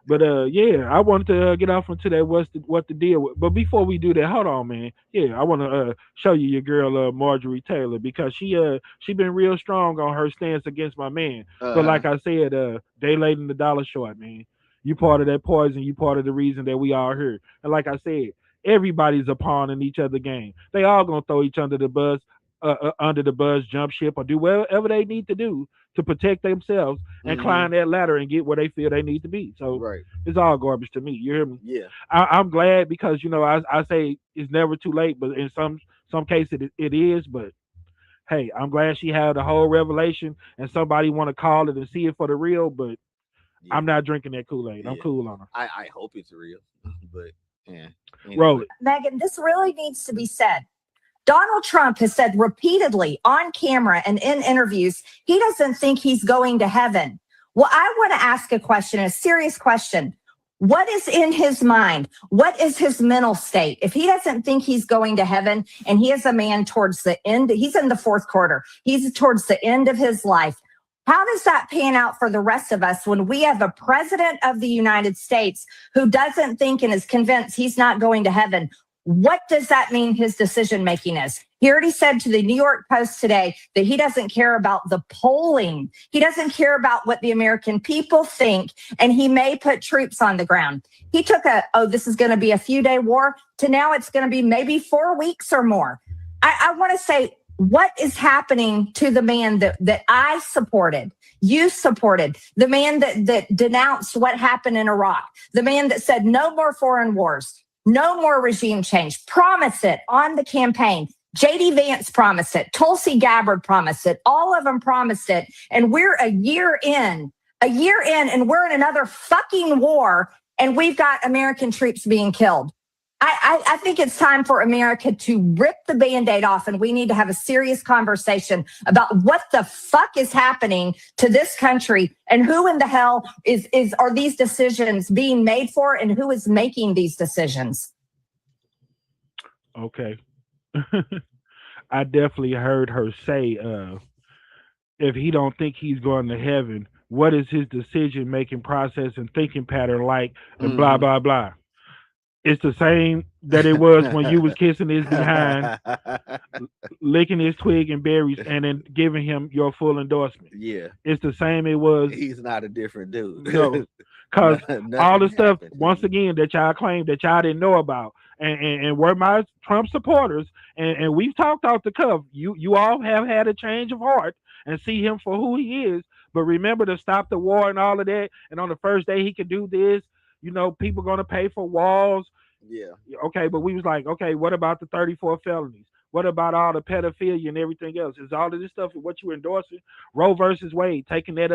S2: But yeah, I wanted to get off into that what the deal with. But before we do that, hold on, man. Yeah, I want to show you your girl Marjorie Taylor, because she been real strong on her stance against my man. But like I said, day late and the dollar short, man. You part of that poison. You part of the reason that we are here. And like I said, everybody's a pawn in each other's game. They all gonna throw each under the bus, jump ship, or do whatever they need to do to protect themselves and climb that ladder and get where they feel they need to be. So it's all garbage to me. You hear me?
S1: Yeah.
S2: I'm glad, because you know I say it's never too late, but in some cases it is. But hey, I'm glad she had the whole revelation, and somebody want to call it and see it for the real. But I'm not drinking that Kool-Aid. I'm cool on her.
S1: I hope it's real, but yeah. Anyway.
S2: Roll it.
S10: Megan, this really needs to be said. Donald Trump has said repeatedly on camera and in interviews, he doesn't think he's going to heaven. Well, I want to ask a question, a serious question. What is in his mind? What is his mental state? If he doesn't think he's going to heaven, and he is a man towards the end, he's in the fourth quarter, he's towards the end of his life. How does that pan out for the rest of us when we have a president of the United States who doesn't think and is convinced he's not going to heaven? What does that mean his decision making is? He already said to the New York Post today that he doesn't care about the polling. He doesn't care about what the American people think, and he may put troops on the ground. He took this is going to be a few-day war, to now it's going to be maybe 4 weeks or more. I want to say, what is happening to the man that I supported, you supported, the man that denounced what happened in Iraq, the man that said no more foreign wars, no more regime change, promised it on the campaign. J.D. Vance promised it. Tulsi Gabbard promised it. All of them promised it. And we're a year in, and we're in another fucking war, and we've got American troops being killed. I think it's time for America to rip the Band-Aid off, and we need to have a serious conversation about what the fuck is happening to this country, and who in the hell are these decisions being made for, and who is making these decisions.
S2: Okay. I definitely heard her say, if he don't think he's going to heaven, what is his decision making process and thinking pattern like? And blah blah blah. It's the same that it was when you was kissing his behind, licking his twig and berries, and then giving him your full endorsement.
S1: Yeah,
S2: It's the same it was.
S1: he's not a different dude.
S2: No, because
S1: Nothing
S2: all the stuff
S1: happened to
S2: once
S1: him.
S2: again that y'all claimed that y'all didn't know about, and were my Trump supporters, and we've talked off the cuff. You all have had a change of heart and see him for who he is. But remember to stop the war and all of that. And on the first day he could do this. People gonna pay for walls.
S1: Yeah,
S2: Okay, but we was like, okay, what about the 34 felonies? What about all the pedophilia and everything else? Is all of this stuff what you endorsing? Roe versus Wade, taking that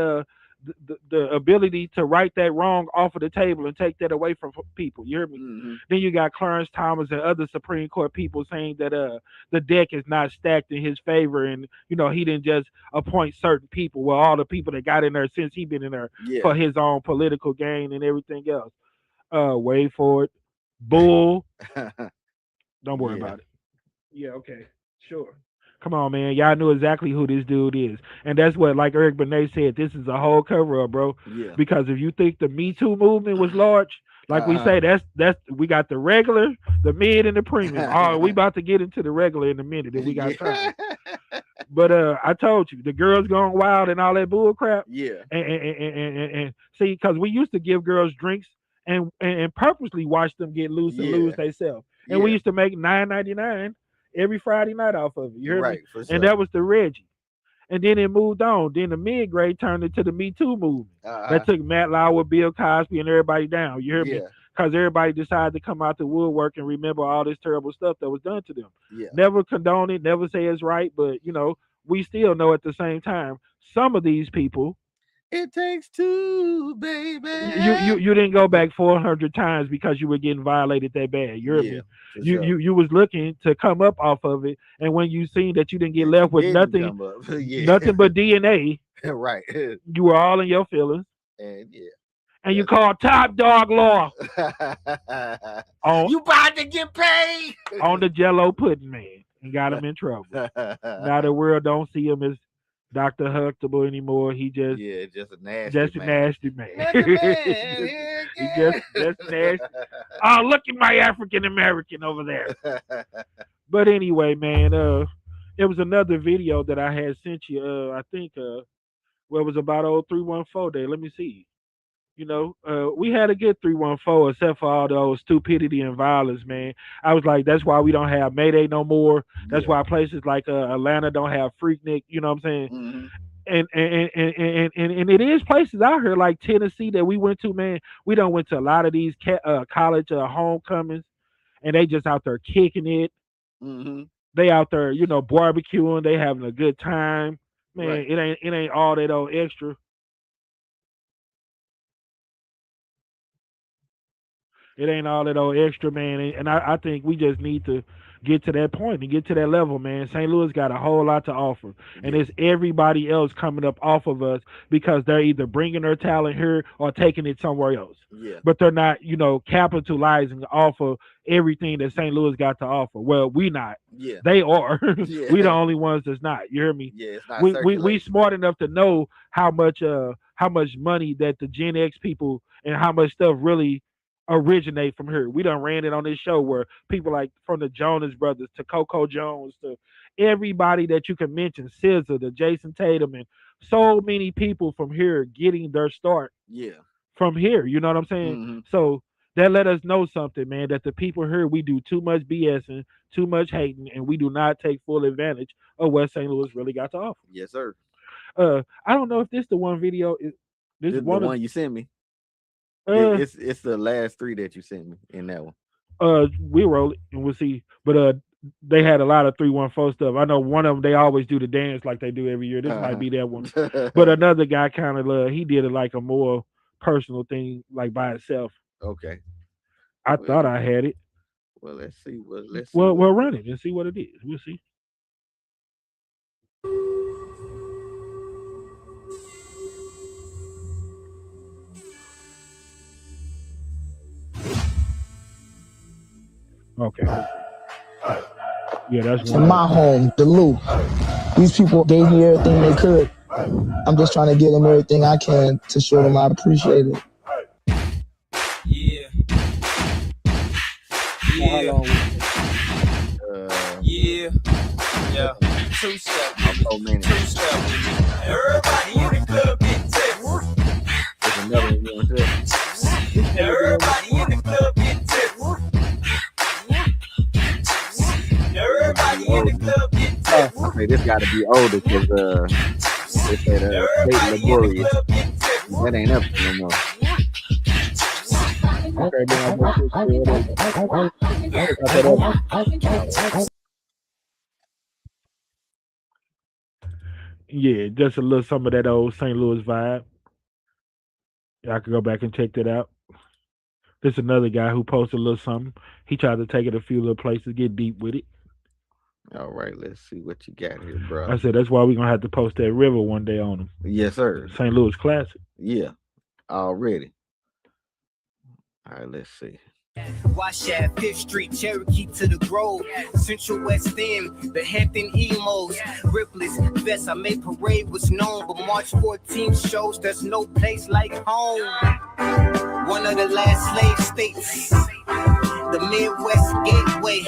S2: the ability to right that wrong off of the table and take that away from people. You hear me?
S1: Mhm.
S2: Then you got Clarence Thomas and other Supreme Court people saying that the deck is not stacked in his favor, and he didn't just appoint certain people. Well, all the people that got in there since he been in there
S1: Yeah.
S2: for his own political gain and everything else. Wait for it. Bull. Don't worry
S1: Yeah.
S2: about it. Yeah, okay. Sure. Come on, man. Y'all knew exactly who this dude is. And that's what, like Eric Benet said, this is a whole cover up, bro.
S1: Yeah.
S2: Because if you think the Me Too movement was large, like we say, that's we got the regular, the mid, and the premium. Oh, we about to get into the regular in a minute if we got time. But I told you, the girls going wild and all that bull crap.
S1: Yeah.
S2: And see, because we used to give girls drinks and purposely watch them get loose and lose themselves. And we
S1: Yeah.
S2: used to make $9.99 every Friday night off of it. You heard
S1: Right,
S2: me?
S1: for sure.
S2: And that was the Reggie. And then it moved on. Then the mid grade turned into the Me Too movement. That took Matt Lauer, Bill Cosby, and everybody down. You hear me?
S1: Yeah.
S2: Because everybody decided to come out the woodwork and remember all this terrible stuff that was done to them.
S1: Yeah.
S2: Never condone it, never say it's right, but we still know at the same time some of these people.
S1: It takes two, baby.
S2: You didn't go back 400 times because you were getting violated that bad. You heard me?
S1: for
S2: You,
S1: sure.
S2: you was looking to come up off of it, and when you seen that you didn't get left with
S1: Didn't
S2: nothing,
S1: come up. Yeah.
S2: nothing but DNA,
S1: Right.
S2: you were all in your feelings,
S1: And
S2: and you called top dog law
S1: yeah.
S2: on
S1: You about to get paid.
S2: on the Jello pudding man and got him in trouble. Now the world don't see him as Dr. Huxtable anymore. He just
S1: just a nasty
S2: just a
S1: man.
S2: nasty man.
S1: Nasty man.
S2: He just nasty. Oh, look at my African American over there. But anyway, man, it was another video that I had sent you. I think it was about 314 day. Let me see. We had a good 314, except for all those stupidity and violence, man. I was like, that's why we don't have Mayday no more. That's why places like Atlanta don't have Freaknik. You know what I'm saying?
S1: Mhm.
S2: And it is places out here like Tennessee that we went to, man. We done went to a lot of these college homecomings, and they just out there kicking it.
S1: Mhm.
S2: They out there, barbecuing. They having a good time, man.
S1: Right.
S2: It ain't all that old extra. It ain't all that old extra, man. And I think we just need to get to that point and get to that level, man. St. Louis got a whole lot to offer. And it's everybody else coming up off of us because they're either bringing their talent here or taking it somewhere else.
S1: Yeah.
S2: But they're not, capitalizing off of everything that St. Louis got to offer. Well, we not.
S1: Yeah.
S2: They are.
S1: Yeah.
S2: We the only ones that's not. You hear me?
S1: Yeah, it's not
S2: We
S1: circulating.
S2: smart enough to know how much money that the Gen X people and how much stuff really originate from here. We done ran it on this show where people like from the Jonas Brothers to Coco Jones to everybody that you can mention, SZA to Jason Tatum, and so many people from here getting their start
S1: Yeah.
S2: from here. You know what I'm saying?
S1: Mhm.
S2: So that let us know something, man, that the people here, we do too much BSing, too much hating, and we do not take full advantage of what St. Louis really got to offer.
S1: Yes, sir.
S2: I don't know if this the one video. This
S1: This
S2: is
S1: is the
S2: one of
S1: one you sent me.
S2: uh,
S1: It's the last 3 that you sent me in that one.
S2: we roll it and we'll see. But they had a lot of 314 stuff. I know one of them, they always do the dance like they do every year. This might be that one. But another guy kind of he did it like a more personal thing, like by itself.
S1: Okay.
S2: I thought I had it.
S1: Well, let's see. Well,
S2: We'll run it and see what it is. We'll see. Okay. Yeah, that's
S6: In my home, Duluth. These people gave me everything they could. I'm just trying to give them everything I can to show them I appreciate it.
S11: Yeah. Yeah. Yeah. Yeah. Two step. Two step. Everybody in the club get tips.
S1: There's another one too.
S11: Everybody in the club get tips. Everybody in the club get tips.
S1: Okay, this got to be older because they said State Laborious. That ain't up no more.
S2: Yeah, just a little some of that old St. Louis vibe. I could go back and check that out. There's another guy who posted a little something. He tried to take it a few little places, get deep with it.
S1: All right, let's see what you got here, bro.
S2: I said that's why we're gonna have to post that river one day on him.
S1: Yes, sir.
S2: St. Louis classic.
S1: Yeah, already. All right, let's see.
S11: Wash at 5th Street, Cherokee to the Grove, Central West End, the Hampton Emos, Ripley's Vest. I made parade was known, but March 14th shows there's no place like home. One of the last slave states, the Midwest Gateway.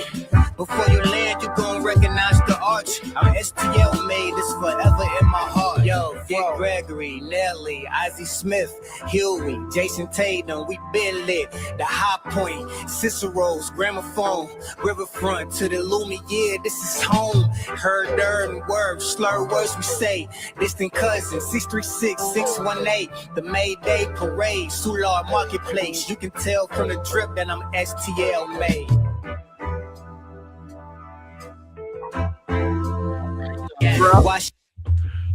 S11: Before you land, you gon' recognize the arch. I'm STL made, it's forever in my heart. Yo, Dick Gregory, Nelly, Ozzie Smith, Hillary, Jason Tatum, we been lit. The High Point, Cicero's, Gramophone, Riverfront to the Lumiere, this is home. Heard and word, slur words we say. Distant cousins, 636, 618, the Mayday Parade, Soulard Marketplace. You can tell from the drip that I'm STL made.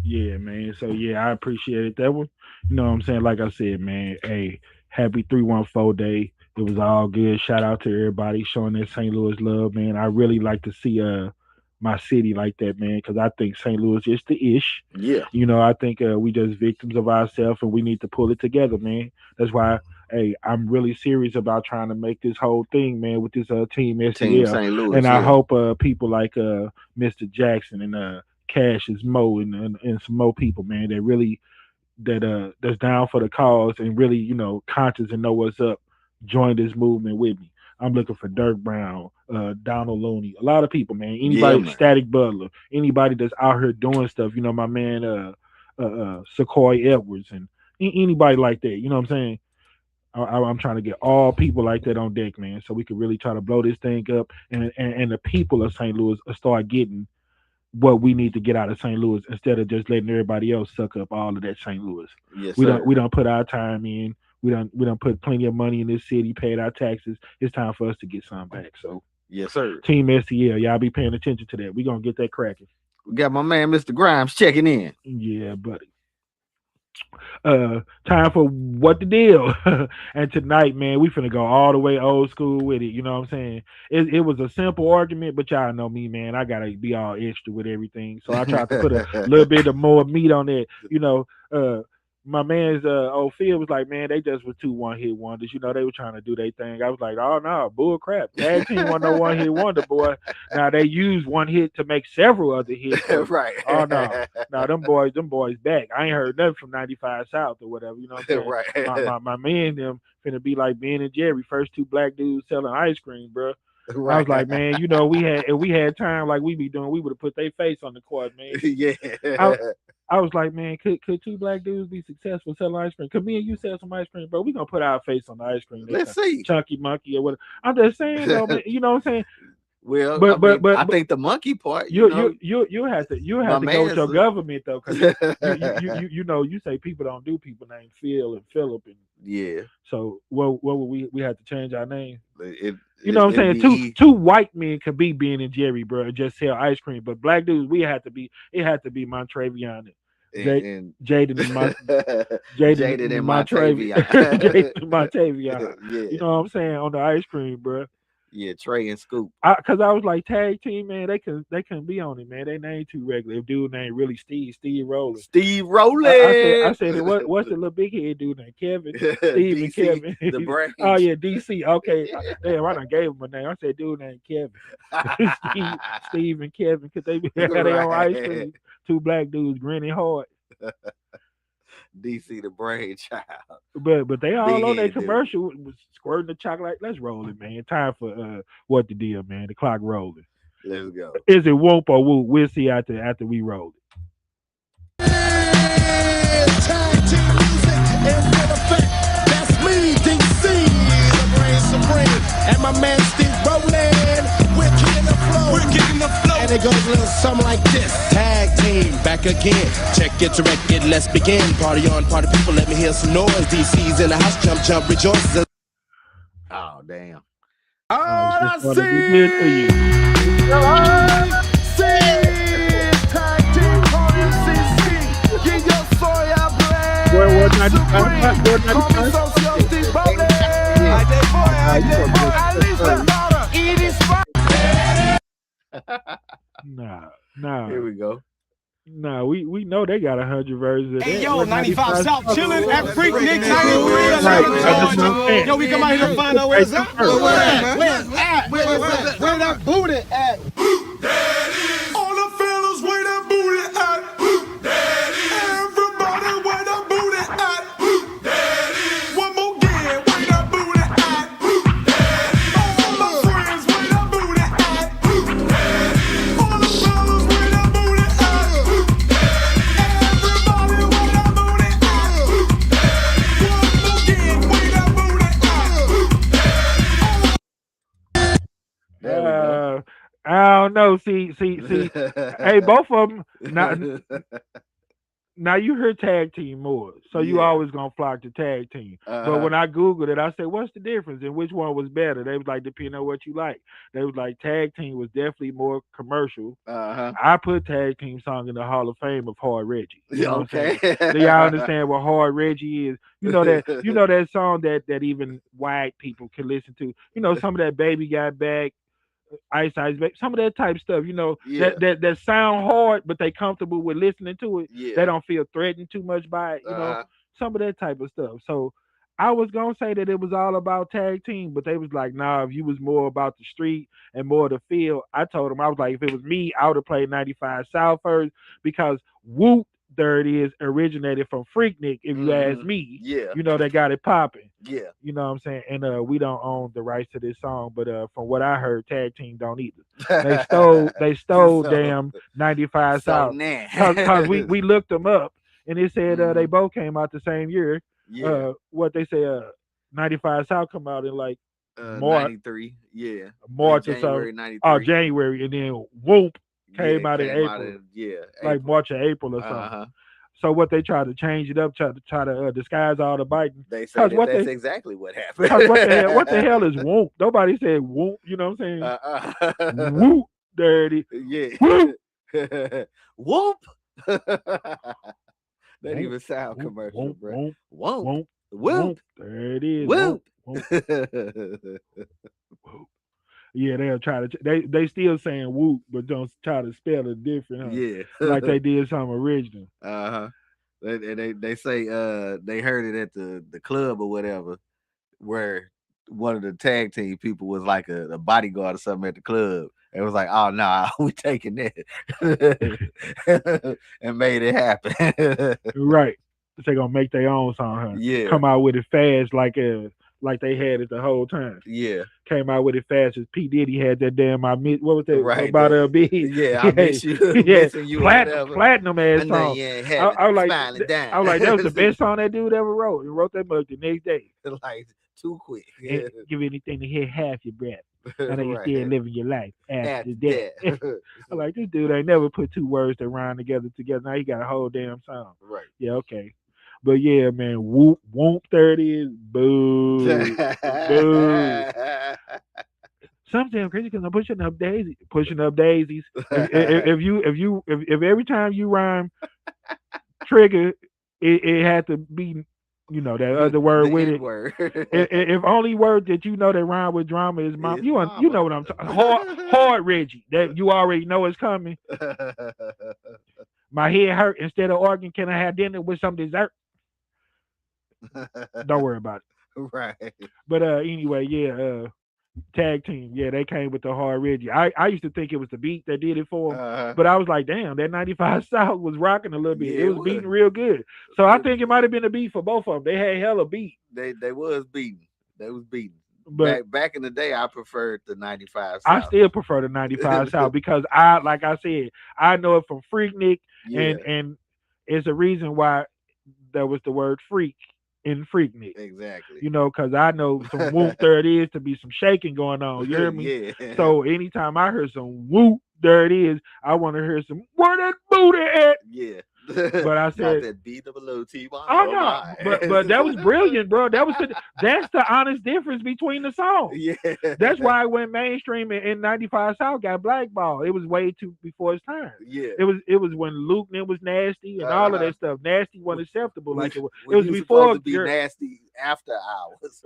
S2: Yeah, man. So yeah, I appreciated that one. You know what I'm saying? Like I said, man, hey, happy 314 day. It was all good. Shout out to everybody showing that St. Louis love, man. I really like to see my city like that, man, because I think St. Louis is the ish.
S1: Yeah.
S2: You know, I think we just victims of ourselves and we need to pull it together, man. That's why, hey, I'm really serious about trying to make this whole thing, man, with this team STL.
S1: Team St. Louis.
S2: And I hope people like Mr. Jackson and Cassius Mo and some more people, man, that really that's down for the cause and really, you know, conscious and know what's up, join this movement with me. I'm looking for Dirk Brown, Donald Looney, a lot of people, man. Anybody,
S1: man.
S2: Static Butler, anybody that's out here doing stuff, you know, my man Sequoia Edwards and anybody like that, you know what I'm saying? I'm trying to get all people like that on deck, man, so we can really try to blow this thing up and the people of St. Louis start getting what we need to get out of St. Louis instead of just letting everybody else suck up all of that St. Louis.
S1: Yes,
S2: we
S1: sir.
S2: don't put our time in. We don't put plenty of money in this city, paid our taxes. It's time for us to get some back. So
S1: yes, sir.
S2: Team STL, y'all be paying attention to that. We're gonna get that cracking.
S1: We got my man Mr. Grimes checking in.
S2: Yeah, buddy. Time for what the deal. And tonight, man, we finna go all the way old school with it. You know what I'm saying? It was a simple argument, but y'all know me, man. I gotta be all extra with everything. So I tried to put a little bit of more meat on it. You know, my man's old Phil was like, man, they just were 2 one-hit wonders. You know, they were trying to do their thing. I was like, oh no, bull crap. Tag team wasn't no one-hit wonder, boy. Now they use one hit to make several other hits.
S1: Right.
S2: Oh no. No, them boys back. I ain't heard nothing from 95 South or whatever. You know what I'm saying?
S1: Right.
S2: My man them finna be like Ben and Jerry, first 2 black dudes selling ice cream, bro.
S1: Right.
S2: I was like, man, you know, if we had time like we be doing, we would have put their face on the court, man.
S1: Yeah.
S2: I was like, man, could 2 black dudes be successful selling ice cream? Could me and you sell some ice cream, bro? We gonna put our face on the ice cream.
S1: Let's see.
S2: Chunky Monkey or whatever. I'm just saying, though, man, you know what I'm saying?
S1: Well,
S2: but
S1: I think the monkey part.
S2: You have to go with your government though, because you know you say people don't do people named Phil and Philip and
S1: yeah.
S2: So what would we have to change our name?
S1: You
S2: know what I'm saying? Two white men could be Ben and Jerry, bro, and just sell ice cream. But black dudes, it had to be Montrevion and Jaden and Montrevion. Jaden and Montrevion.
S1: Yeah.
S2: You know what I'm saying? On the ice cream, bro.
S1: Yeah, Trey and Scoop.
S2: Cause I was like tag team, man. They couldn't be on it, man. They name too regular. If dude named really Steve Rowland.
S1: Steve Rowland.
S2: I said what's the little big head dude named Kevin? Steve and
S1: DC,
S2: Kevin.
S1: the Braves.
S2: Oh yeah, DC. Okay, damn, I done gave him a name. I said dude named Kevin. Steve and Kevin, cause they had their own ice cream. Two black dudes grinning hard.
S1: DC the Braves child.
S2: But they all
S1: Big
S2: on their
S1: head dude.
S2: commercial was squirting the chocolate. Let's roll it, man. Time for what the deal, man. The clock rolling.
S1: Let's go.
S2: Is it whoop or whoop? We'll see after we roll it.
S6: Tag team music in full effect. That's me, DC, the brain supreme, and my man Steve Rowland. We're kicking the flow. And it goes a little something like this. Tag team back again. Check it to record. Let's begin. Party on, party people. Let me hear some noise. DC's in the house. Jump, jump, rejoices.
S1: Oh damn.
S6: I
S2: Just wanna be good for you.
S6: Tag team party CC. Get your soy out blast.
S2: What 95? What 95? Nah.
S1: Here we go.
S2: Nah, we know they got 100 versions of that.
S8: Hey, yo,
S2: What
S8: 95 South chilling at Freaknik 93.
S2: Right.
S8: Yo, we come out here to find out where's that. Where that booty at?
S6: All the fellas, where that booty at? Everybody, where that booty at? One more again, where that booty at? All my friends, where that booty at? All the fellas, where that booty at? Everybody, where that booty at? One more again, where that booty at?
S1: There we go.
S2: I don't know. See. Hey, both of them. Now you heard tag team more, so you
S1: Yeah.
S2: always gonna flock to tag team. But when I googled it, I said, "What's the difference and which one was better?" They was like, depending on what you like. They was like, tag team was definitely more commercial. I put tag team song in the Hall of Fame of Hard Reggie. You know what I'm saying? Do y'all understand what Hard Reggie is? You know that song that even white people can listen to. You know, some of that Baby Got Back, Ice Baby, some of that type stuff. You know,
S1: Yeah.
S2: that sound hard, but they comfortable with listening to it.
S1: Yeah.
S2: They don't feel threatened too much by it. You know, some of that type of stuff. So I was gonna say that it was all about tag team, but they was like, nah, if you was more about the street and more of the field, I told them, I was like, if it was me, I would have played 95 South first, because Whoop, there it is, originated from Freaknik, if you ask me.
S1: Yeah.
S2: You know, they got it popping.
S1: Yeah.
S2: You know what I'm saying? And we don't own the rights to this song, but from what I heard, tag team don't either. They stole
S1: So-
S2: damn 95
S1: So
S2: South.
S1: nah.
S2: Cause we looked them up and it said they both came out the same year.
S1: Yeah.
S2: What they say 95 South come out in like March
S1: 93. Yeah.
S2: March or
S1: January
S2: so.
S1: 93.
S2: Oh, January, and then Whoop came
S1: Yeah,
S2: out in April. Like
S1: April.
S2: March or April or something.
S1: Uh-huh.
S2: So what they tried to change it up, try to disguise all the biting.
S1: They say
S2: 'Cause
S1: that
S2: what
S1: that's
S2: they-
S1: exactly what happened.
S2: Because what the hell is Whoop? Nobody said Whoop. You know what I'm saying? Whoop, dirty.
S1: Yeah.
S2: Whoop.
S1: Whoop. That
S2: Whoop,
S1: even sound
S2: whoop,
S1: commercial,
S2: whoop,
S1: bro.
S2: whoop,
S1: Whoop.
S2: Whoop.
S1: Whoop.
S2: There it is.
S1: Whoop.
S2: Whoop. Yeah, they'll try to. They still saying Whoop, but don't try to spell it different. Huh?
S1: Yeah.
S2: Like they did something original.
S1: Uh-huh. They say they heard it at the club or whatever, where one of the tag team people was like a bodyguard or something at the club. It was like, oh nah, we taking that. And made it happen.
S2: Right. They gonna make their own song. Huh?
S1: Yeah.
S2: Come out with it fast, like they had it the whole time.
S1: Yeah.
S2: Came out with it fast as P Diddy had that damn what was that
S1: Right,
S2: about
S1: that-
S2: Big?
S1: Yeah, I miss you.
S2: Yeah,
S1: Missing you or whatever.
S2: platinum ass
S1: I know
S2: song.
S1: you ain't
S2: I
S1: had
S2: was like,
S1: smiling down.
S2: I was like, that was the best song that dude ever wrote. He wrote that mug the next day.
S1: Like too quick.
S2: And give anything to hear half your breath. I know you
S1: Right.
S2: still living your life after
S1: After
S2: death.
S1: that.
S2: I'm like, this dude ain't never put two words that rhyme together. Now he got a whole damn song.
S1: Right.
S2: Yeah, okay. But yeah, man, Whoop, there it is. Boo. Boo. Some damn crazy because I'm pushing up daisies. If every time you rhyme trigger, it had to be You know that other word
S1: The
S2: with it.
S1: N-word.
S2: If only word that you know that rhyme with drama is mom. You know what I'm talking. Hard Reggie. That you already know is coming. My head hurt. Instead of organ, can I have dinner with some dessert? Don't worry about it.
S1: Right.
S2: But anyway, yeah. Tag team, yeah, they came with the Hard Reggie. I used to think it was the beat that did it for them, but I was like, damn, that 95 South was rocking a little bit.
S1: Yeah,
S2: it was beating real good. So I think it might have been a beat for both of them. They had hella beat.
S1: They was beating. They was beating.
S2: But
S1: back in the day, I preferred the 95 South.
S2: I still prefer the 95 South because like I said, I know it from Freaknik, and it's a reason why there was the word freak in Freaknik.
S1: Exactly.
S2: You know, because I know some whoop there it is to be some shaking going on. You hear me?
S1: Yeah.
S2: So anytime I hear some whoop there it is, I want to hear some where that booty at.
S1: Yeah.
S2: But I said
S1: that BWT.
S2: Oh no, but that was brilliant, bro. That's the honest difference between the songs.
S1: Yeah.
S2: That's why it went mainstream in 95 South got blackballed. It was way too before its time.
S1: Yeah.
S2: It was when Luke and it was nasty and all of that stuff. Nasty wasn't acceptable like it was. It
S1: When
S2: was
S1: you
S2: before
S1: supposed to be nasty after hours.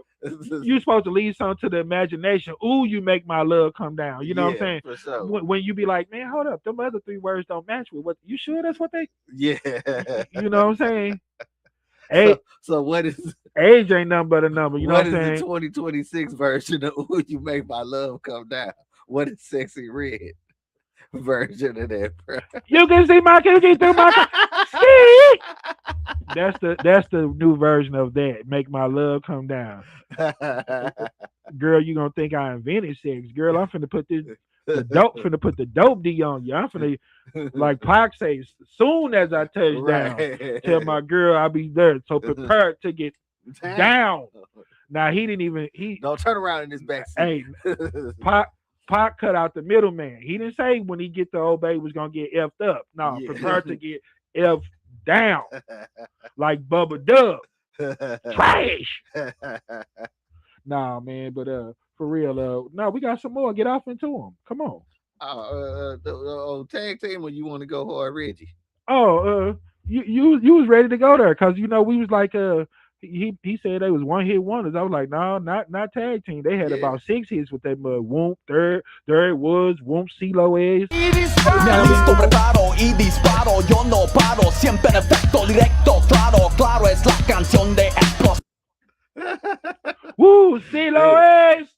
S2: You're supposed to leave something to the imagination. Ooh, you make my love come down. You know what I'm saying?
S1: For sure.
S2: When you be like, man, hold up, them other three words don't match with what you sure that's what they.
S1: Yeah.
S2: You know what I'm saying? Hey,
S1: so what is
S2: age ain't nothing but a number. You know what I'm saying?
S1: The 2026 version of "Ooh, You Make My Love Come Down"? What is Sexy Red version of that, bro?
S2: You can see my cookie through my see. That's the new version of that. Make my love come down. Girl, you gonna think I invented sex? Girl, I'm finna put the dope D on you. I'm finna, like Pac says, soon as I touch down, tell my girl I'll be there. So prepare to get down. Now he
S1: don't turn around in this back seat.
S2: Hey, Pac cut out the middleman. He didn't say when he get the old baby was gonna get effed up. No, prepare to get effed down. Like Bubba Dub. Trash. Nah, man, but for real, no, we got some more. Get off into them. Come on.
S1: The tag team, or you want to go Hard Reggie?
S2: Oh, you was ready to go there because you know we was like he said they was one hit wonders. I was like, no, not tag team. They had about 6 hits with that Whoomp, third was Whoomp, CeeLo is.
S12: Me listo, preparo y disparo. Yo no paro, siempre en efecto directo. Claro, claro, es la canción de explosión.
S2: Woo, CeeLo is.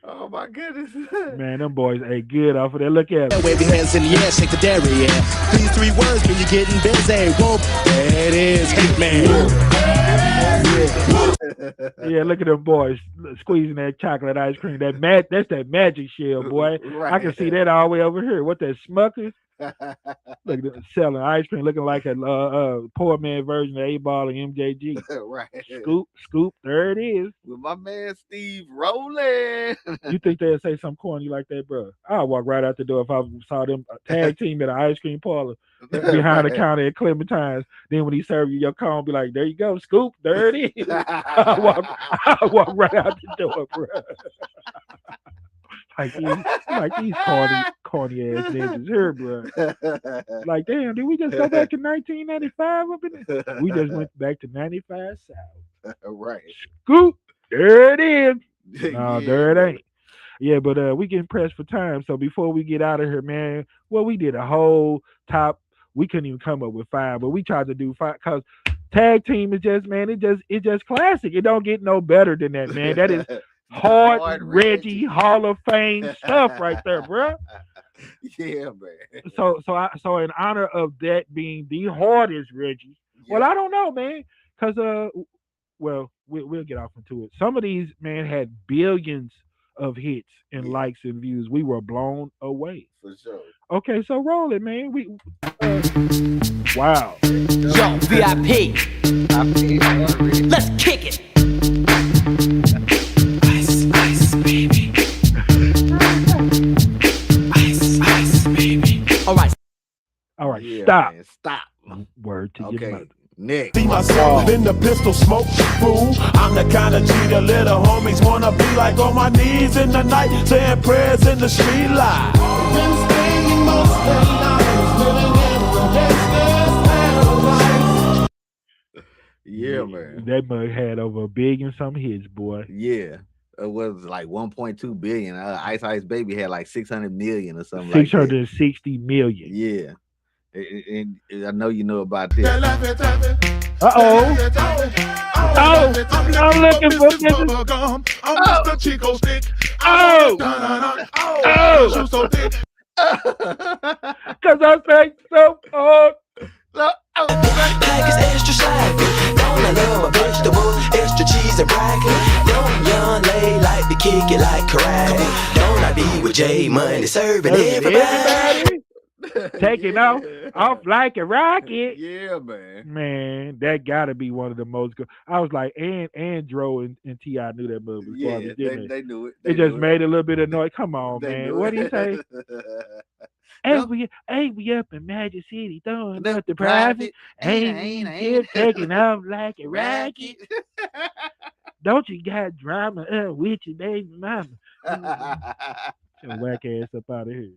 S1: Oh my goodness.
S2: Man, them boys ain't good off of there. Look at them.
S6: Wave your hands in the air, shake the dairy, yeah. These 3 words when you're getting busy. Whoop, there it is, Hitman.
S2: Yeah, look at them boys squeezing that chocolate ice cream. That's that magic shell, boy.
S1: Right.
S2: I can see that all the way over here. What that Smuckers? Look at them selling ice cream, looking like a poor man version of 8-Ball and MJG.
S1: Right.
S2: Scoop. There it is.
S1: With my man Steve rolling.
S2: You think they'd say something corny like that, bro? I'll walk right out the door if I saw them tag team at an ice cream parlor behind the counter at Clementine's. Then when he serve you your cone, be like, there you go, Scoop. There it is. I'll walk right out the door, bro. Like these corny ass ninjas here, bro. Like, damn, did we just go back to 1995 up in there? We just went back to 95 South.
S1: Right.
S2: Scoop, there it is. No,
S1: Yeah.
S2: there it ain't. Yeah, but we getting pressed for time. So before we get out of here, man, we did a whole top. We couldn't even come up with 5, but we tried to do 5 because tag team is just, man, it's just classic. It don't get no better than that, man. That is Hard Reggie Hall of Fame stuff right there, bro.
S1: Yeah, man.
S2: So in honor of that being the hardest Reggie, well, I don't know, man, because we'll get off into it. Some of these, man, had billions of hits and likes and views. We were blown away.
S1: For sure.
S2: Okay, so roll it, man. Wow.
S12: Yo, VIP. Let's kick it. Ice, baby. Ice, baby. All right.
S2: All right,
S1: Yeah,
S2: stop.
S1: man, stop.
S2: Word to your mother.
S1: Next.
S6: See myself in the pistol smoke, fool. I'm the kind of G the little homies wanna be like, on my knees in the night, saying prayers in the street light. Been staying most of their lives, living in the gangster's paradise.
S1: Yeah, man.
S2: That mug had over $1 billion some hits, boy.
S1: Yeah. It was like 1.2 billion. Ice Ice Baby had like 600 million or something like that.
S2: 660 million.
S1: Yeah. And I know you know about this.
S2: Oh, I'm looking for this.
S6: I'm Mr. Chico Stick.
S2: Oh, cause I think so hard.
S13: Packers extra slack. Don't I love my vegetables? Extra cheese and broccoli. Don't young lady like to kick it like karate. Don't I be with J Money serving everybody?
S2: Taking off like a rocket.
S1: Yeah, man.
S2: Man, that gotta be one of the most good. I was like, and Dro and T.I. knew that movie.
S1: Yeah, they knew it. They
S2: It just
S1: knew
S2: made a little bit of noise. Come on,
S1: They
S2: man.
S1: knew
S2: What do you
S1: it.
S2: say? Ain't we up in Magic City throwing up the private? Ain't here taking off like a rocket? Don't you got drama with your baby mama? Your whack ass up out of here.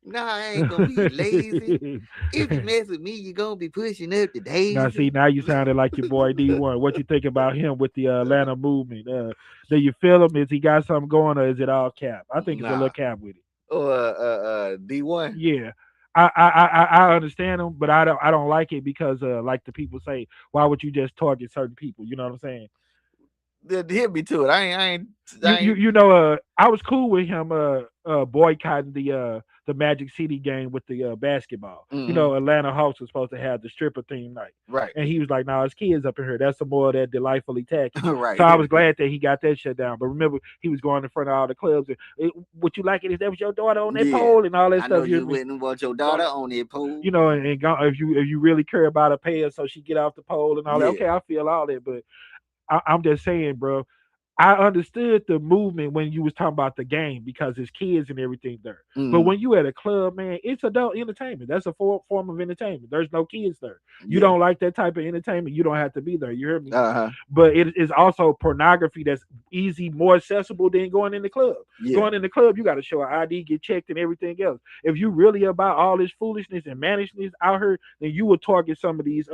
S1: Nah, I ain't gonna be lazy. If you mess with me, you're gonna be pushing up the daisy.
S2: Now, see, now you sounded like your boy D1. What you think about him with the Atlanta movement? Do you feel him? Is he got something going, or is it all cap? I think it's a little cap with it.
S1: D1.
S2: Yeah, I understand him, but I don't like it because like the people say, why would you just target certain people? You know what I'm saying?
S1: Hit me to it. I ain't.
S2: You know, I was cool with him boycotting the Magic City game with the basketball.
S1: Mhm.
S2: You know, Atlanta Hawks was supposed to have the stripper theme night,
S1: Right.
S2: and he was like, "No, it's kids up in here. That's some more of that delightfully tacky."
S1: Right.
S2: So I was glad that he got that shut down. But remember, he was going in front of all the clubs. And, would you like it if that was your daughter on that
S1: Yeah.
S2: pole and all that
S1: I
S2: stuff?
S1: know
S2: You
S1: you
S2: hear me?
S1: wouldn't want your daughter on that pole.
S2: You know, and if you really care about her, pay her so she get off the pole and all that.
S1: Yeah.
S2: Okay, I feel all that, but I'm just saying, bro. I understood the movement when you was talking about the game because it's kids and everything there. But
S1: Mhm.
S2: when you at a club, man, it's adult entertainment. That's a form of entertainment. There's no kids there. You
S1: Yeah.
S2: don't like that type of entertainment, you don't have to be there. You hear me?
S1: Uh-huh.
S2: But it is also pornography that's easy, more accessible than going in the club.
S1: Yeah.
S2: Going in the club, you got to show an ID, get checked, and everything else. If you really about all this foolishness and mannishness out here, then you would target some of these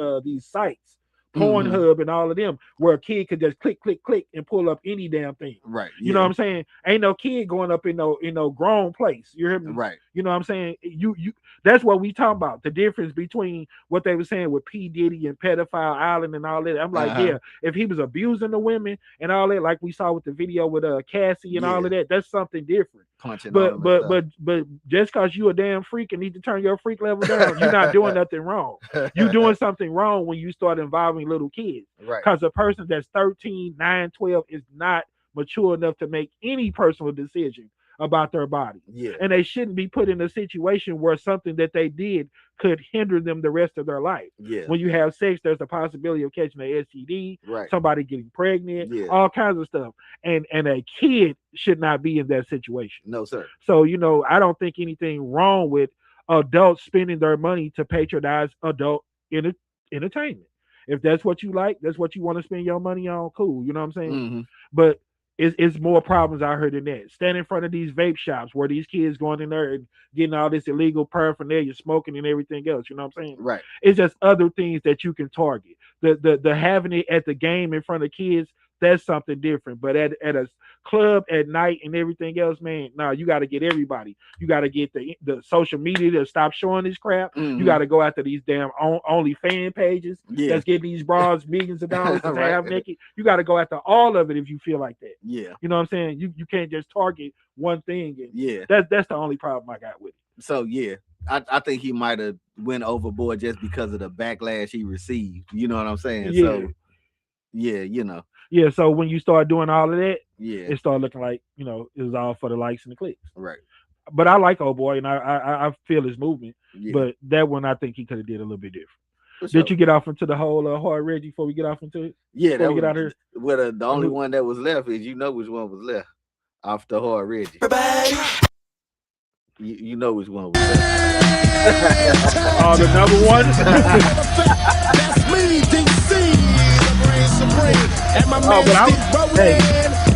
S2: sites. Pornhub and all of them, where a kid could just click, click, click, and pull up any damn thing.
S1: Right.
S2: You know what I'm saying? Ain't no kid going up in no grown place. You hear me?
S1: Right.
S2: You know what I'm saying? You that's what we talking about. The difference between what they were saying with P. Diddy and Pedophile Island and all that. I'm like,
S1: Uh-huh.
S2: yeah, if he was abusing the women and all that, like we saw with the video with Cassie and all of that, that's something different.
S1: Punching
S2: But
S1: on them and
S2: but just because you a damn freak and need to turn your freak level down, you're not doing nothing wrong. You doing something wrong when you start involving little kids.
S1: Right.
S2: Because a person that's 13, 9, 12 is not mature enough to make any personal decision about their body.
S1: Yeah.
S2: And they shouldn't be put in a situation where something that they did could hinder them the rest of their life.
S1: Yeah.
S2: When you have sex, there's a possibility of catching an STD,
S1: Right.
S2: somebody getting pregnant,
S1: Yeah.
S2: all kinds of stuff. And a kid should not be in that situation.
S1: No, sir.
S2: So, you know, I don't think anything wrong with adults spending their money to patronize adult entertainment. If that's what you like, that's what you want to spend your money on, cool. You know what I'm saying?
S1: Mhm.
S2: But it's more problems out here than that. Stand in front of these vape shops where these kids going in there and getting all this illegal paraphernalia, smoking and everything else. You know what I'm saying?
S1: Right.
S2: It's just other things that you can target. The having it at the game in front of kids, that's something different. But at a club at night and everything else, man, no, you got to get everybody. You got to get the social media to stop showing this crap.
S1: Mhm.
S2: You got to go after these damn only fan pages
S1: Yeah.
S2: that's getting these bras millions of dollars to
S1: Right.
S2: have naked. You got to go after all of it if you feel like that.
S1: Yeah.
S2: You know what I'm saying? You can't just target one thing. And
S1: Yeah.
S2: that's the only problem I got with it.
S1: So yeah, I think he might have went overboard just because of the backlash he received. You know what I'm saying?
S2: Yeah.
S1: So yeah, you know.
S2: Yeah, so when you start doing all of that,
S1: Yeah.
S2: it started looking like, you know, it was all for the likes and the clicks.
S1: Right.
S2: But I like old boy and I feel his movement.
S1: Yeah.
S2: But that one I think he could have did a little bit different.
S1: For
S2: Did
S1: sure.
S2: you get off into the whole Hard Reggie before we get off into it?
S1: Yeah,
S2: Before
S1: that
S2: we get
S1: was
S2: out here?
S1: well, the only one that was left is which one was left off the Hard Reggie. You know which one.
S2: Oh, the number one.
S6: That's me, DC, the brain supreme. And my man Steve Rowland.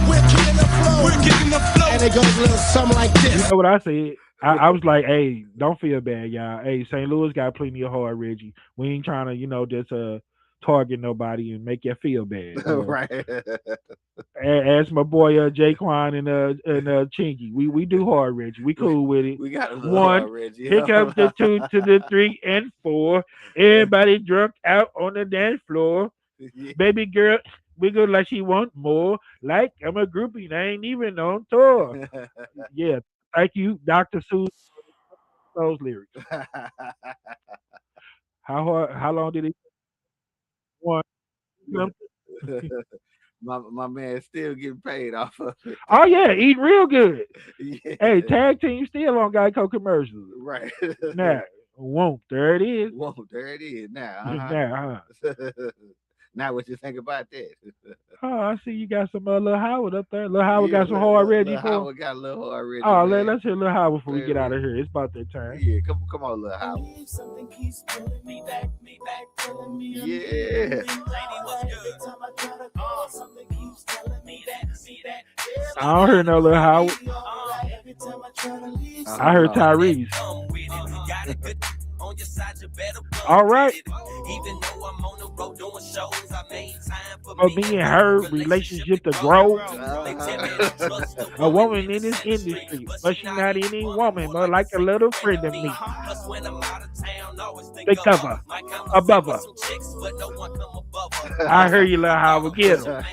S6: We're kicking the flow. We're kicking the flow. And it goes a little something like this.
S2: You know what I said? I was like, hey, don't feel bad, y'all. Hey, St. Louis got plenty of hard, Reggie. We ain't trying to, just target nobody and make you feel bad.
S1: Right.
S2: Ask my boy Jaquan and Chingy. We do hard, Reggie. We cool with it.
S1: We got a
S2: one.
S1: Hard, Reggie.
S2: Here comes the 2 to the 3 and 4. Everybody drunk out on the dance floor.
S1: Yeah.
S2: Baby girl, wiggle like she want more. Like I'm a groupie, I ain't even on tour. Yeah, thank you, Dr. Seuss. Those lyrics. How long did it? One.
S1: My man still getting paid off of it.
S2: Oh yeah, eating real good.
S1: Yeah.
S2: Hey, tag team still on Geico commercials.
S1: Right.
S2: Now, won't there it is.
S1: Whoa, there it is now.
S2: Now,
S1: Now what you think about that?
S2: Oh, I see you got some Lil Howard up there. Lil Howard got some hard Reggie
S1: Lil
S2: for him.
S1: Howard got a little hard Reggie.
S2: Oh,
S1: man.
S2: let's hear Lil Howard before we get out of here. It's about that time.
S1: Yeah, come on, Lil Howard. Yeah.
S2: I don't hear no Lil Howard. I heard Tyrese. All right. For me and her relationship to grow. A woman in this industry, but she not any woman, but like a little friend of me. They cover above her. I heard you, Lil Howard. Get him.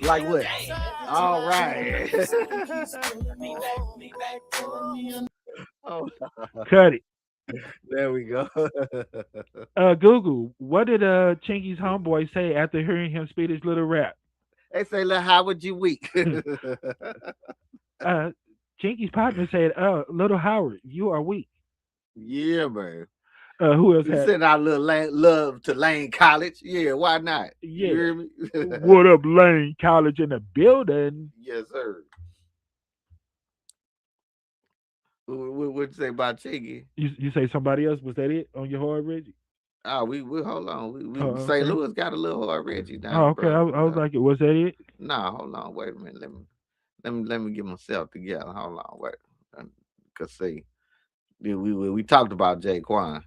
S1: Like what? All right. Oh.
S2: Cut it.
S1: There we go.
S2: Google, what did Chingy's homeboy say after hearing him spit his little rap?
S1: They say, Lil Howard, you weak.
S2: Chingy's partner said, Little Howard, you are weak.
S1: Yeah, man.
S2: Who else
S1: We
S2: had?
S1: send our little love to Lane College. Yeah, why not?
S2: Yeah.
S1: You hear me?
S2: What up, Lane College in the building?
S1: Yes, sir. What you say about Chingy?
S2: You say somebody else? Was that it on your hard Reggie?
S1: Oh, we hold on. We
S2: Oh,
S1: St.
S2: okay.
S1: Louis got a little hard Reggie now.
S2: Oh, okay. I was like, was that it?
S1: Nah, hold on. Wait a minute. Let me get myself together. Hold on. Wait. Cause see, we talked about Jaquan.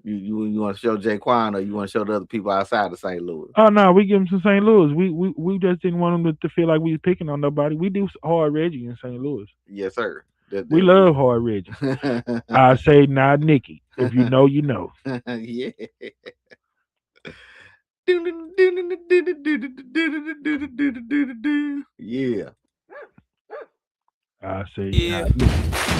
S1: You want to show Jaquan, or you want to show the other people outside of St. Louis?
S2: Oh no, we give him some St. Louis. We just didn't want him to feel like we was picking on nobody. We do hard Reggie in St. Louis.
S1: Yes, sir.
S2: We love hard Reggie. I say not Nikki. If you know, you know.
S1: Yeah. Yeah.
S2: I say
S11: Yeah.
S2: not Nikki.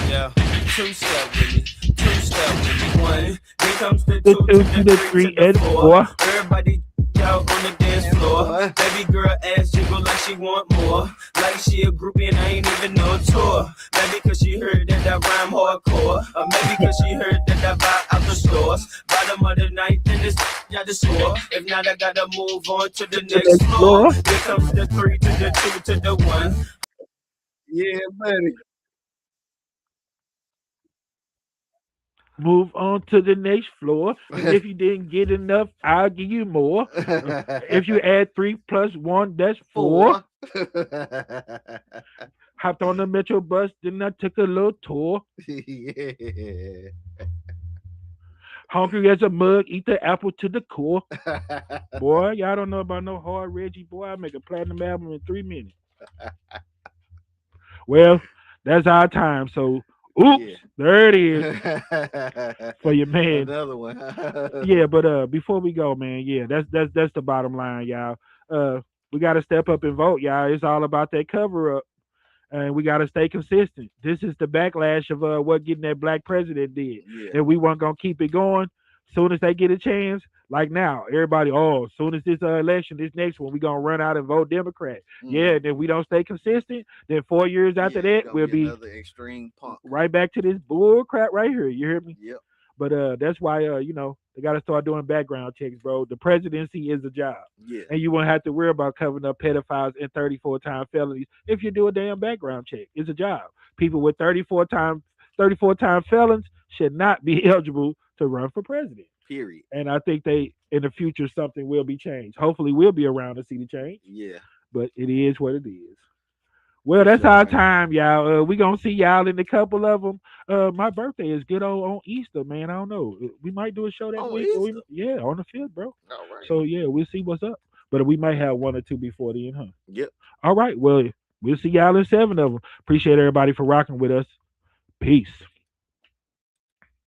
S11: Yeah. Two-step with me. Two-step with me. One. Here comes the
S2: The
S11: 2
S2: 2 to the 3 and 4.
S11: Everybody out on the dance floor. Baby girl ass jiggle like she want more. Like she a groupie and I ain't even no tour. Maybe cause she heard that I rhyme hardcore. Or maybe cause she heard that I buy out the stores. Bottom of the ninth and this got the score. If not, I gotta move on to the next floor. Here comes the 3 to the 2 to the 1.
S1: Yeah, buddy.
S2: Move on to the next floor. And if you didn't get enough, I'll give you more. If you add 3 plus 1, that's 4. Hopped on the Metro bus, then I took a little tour.
S1: Yeah.
S2: Hungry as a mug, eat the apple to the core. Boy, y'all don't know about no hard Reggie. Boy, I make a platinum album in 3 minutes. Well, that's our time. So, oops, there it is for your man.
S1: Another one.
S2: Yeah, but before we go, man, yeah, that's the bottom line, y'all. We got to step up and vote, y'all. It's all about that cover up, and we got to stay consistent. This is the backlash of what getting that black president did, and we weren't gonna keep it going. Soon as they get a chance, like now, everybody, as soon as this election, this next one, we gonna run out and vote Democrat. Yeah, and if we don't stay consistent, then 4 years after that, we'll be
S1: another extreme punk.
S2: right back to this bull crap right here. You hear me?
S1: Yep.
S2: But that's why they got to start doing background checks, bro. The presidency is a job, and you won't have to worry about covering up pedophiles and 34-time felonies if you do a damn background check. It's a job. People with 34-time felons should not be eligible to run for president.
S1: Period.
S2: And I think in the future something will be changed. Hopefully, we'll be around to see the change.
S1: Yeah.
S2: But it is what it is. Well, that's our time, y'all. We gonna see y'all in a couple of them. My birthday is good on Easter, man. I don't know. We might do a show that week. On the 5th, bro.
S1: All right.
S2: So yeah, we'll see what's up. But we might have one or two before then, huh?
S1: Yep.
S2: All right. Well, we'll see y'all in 7 of them. Appreciate everybody for rocking with us. Peace.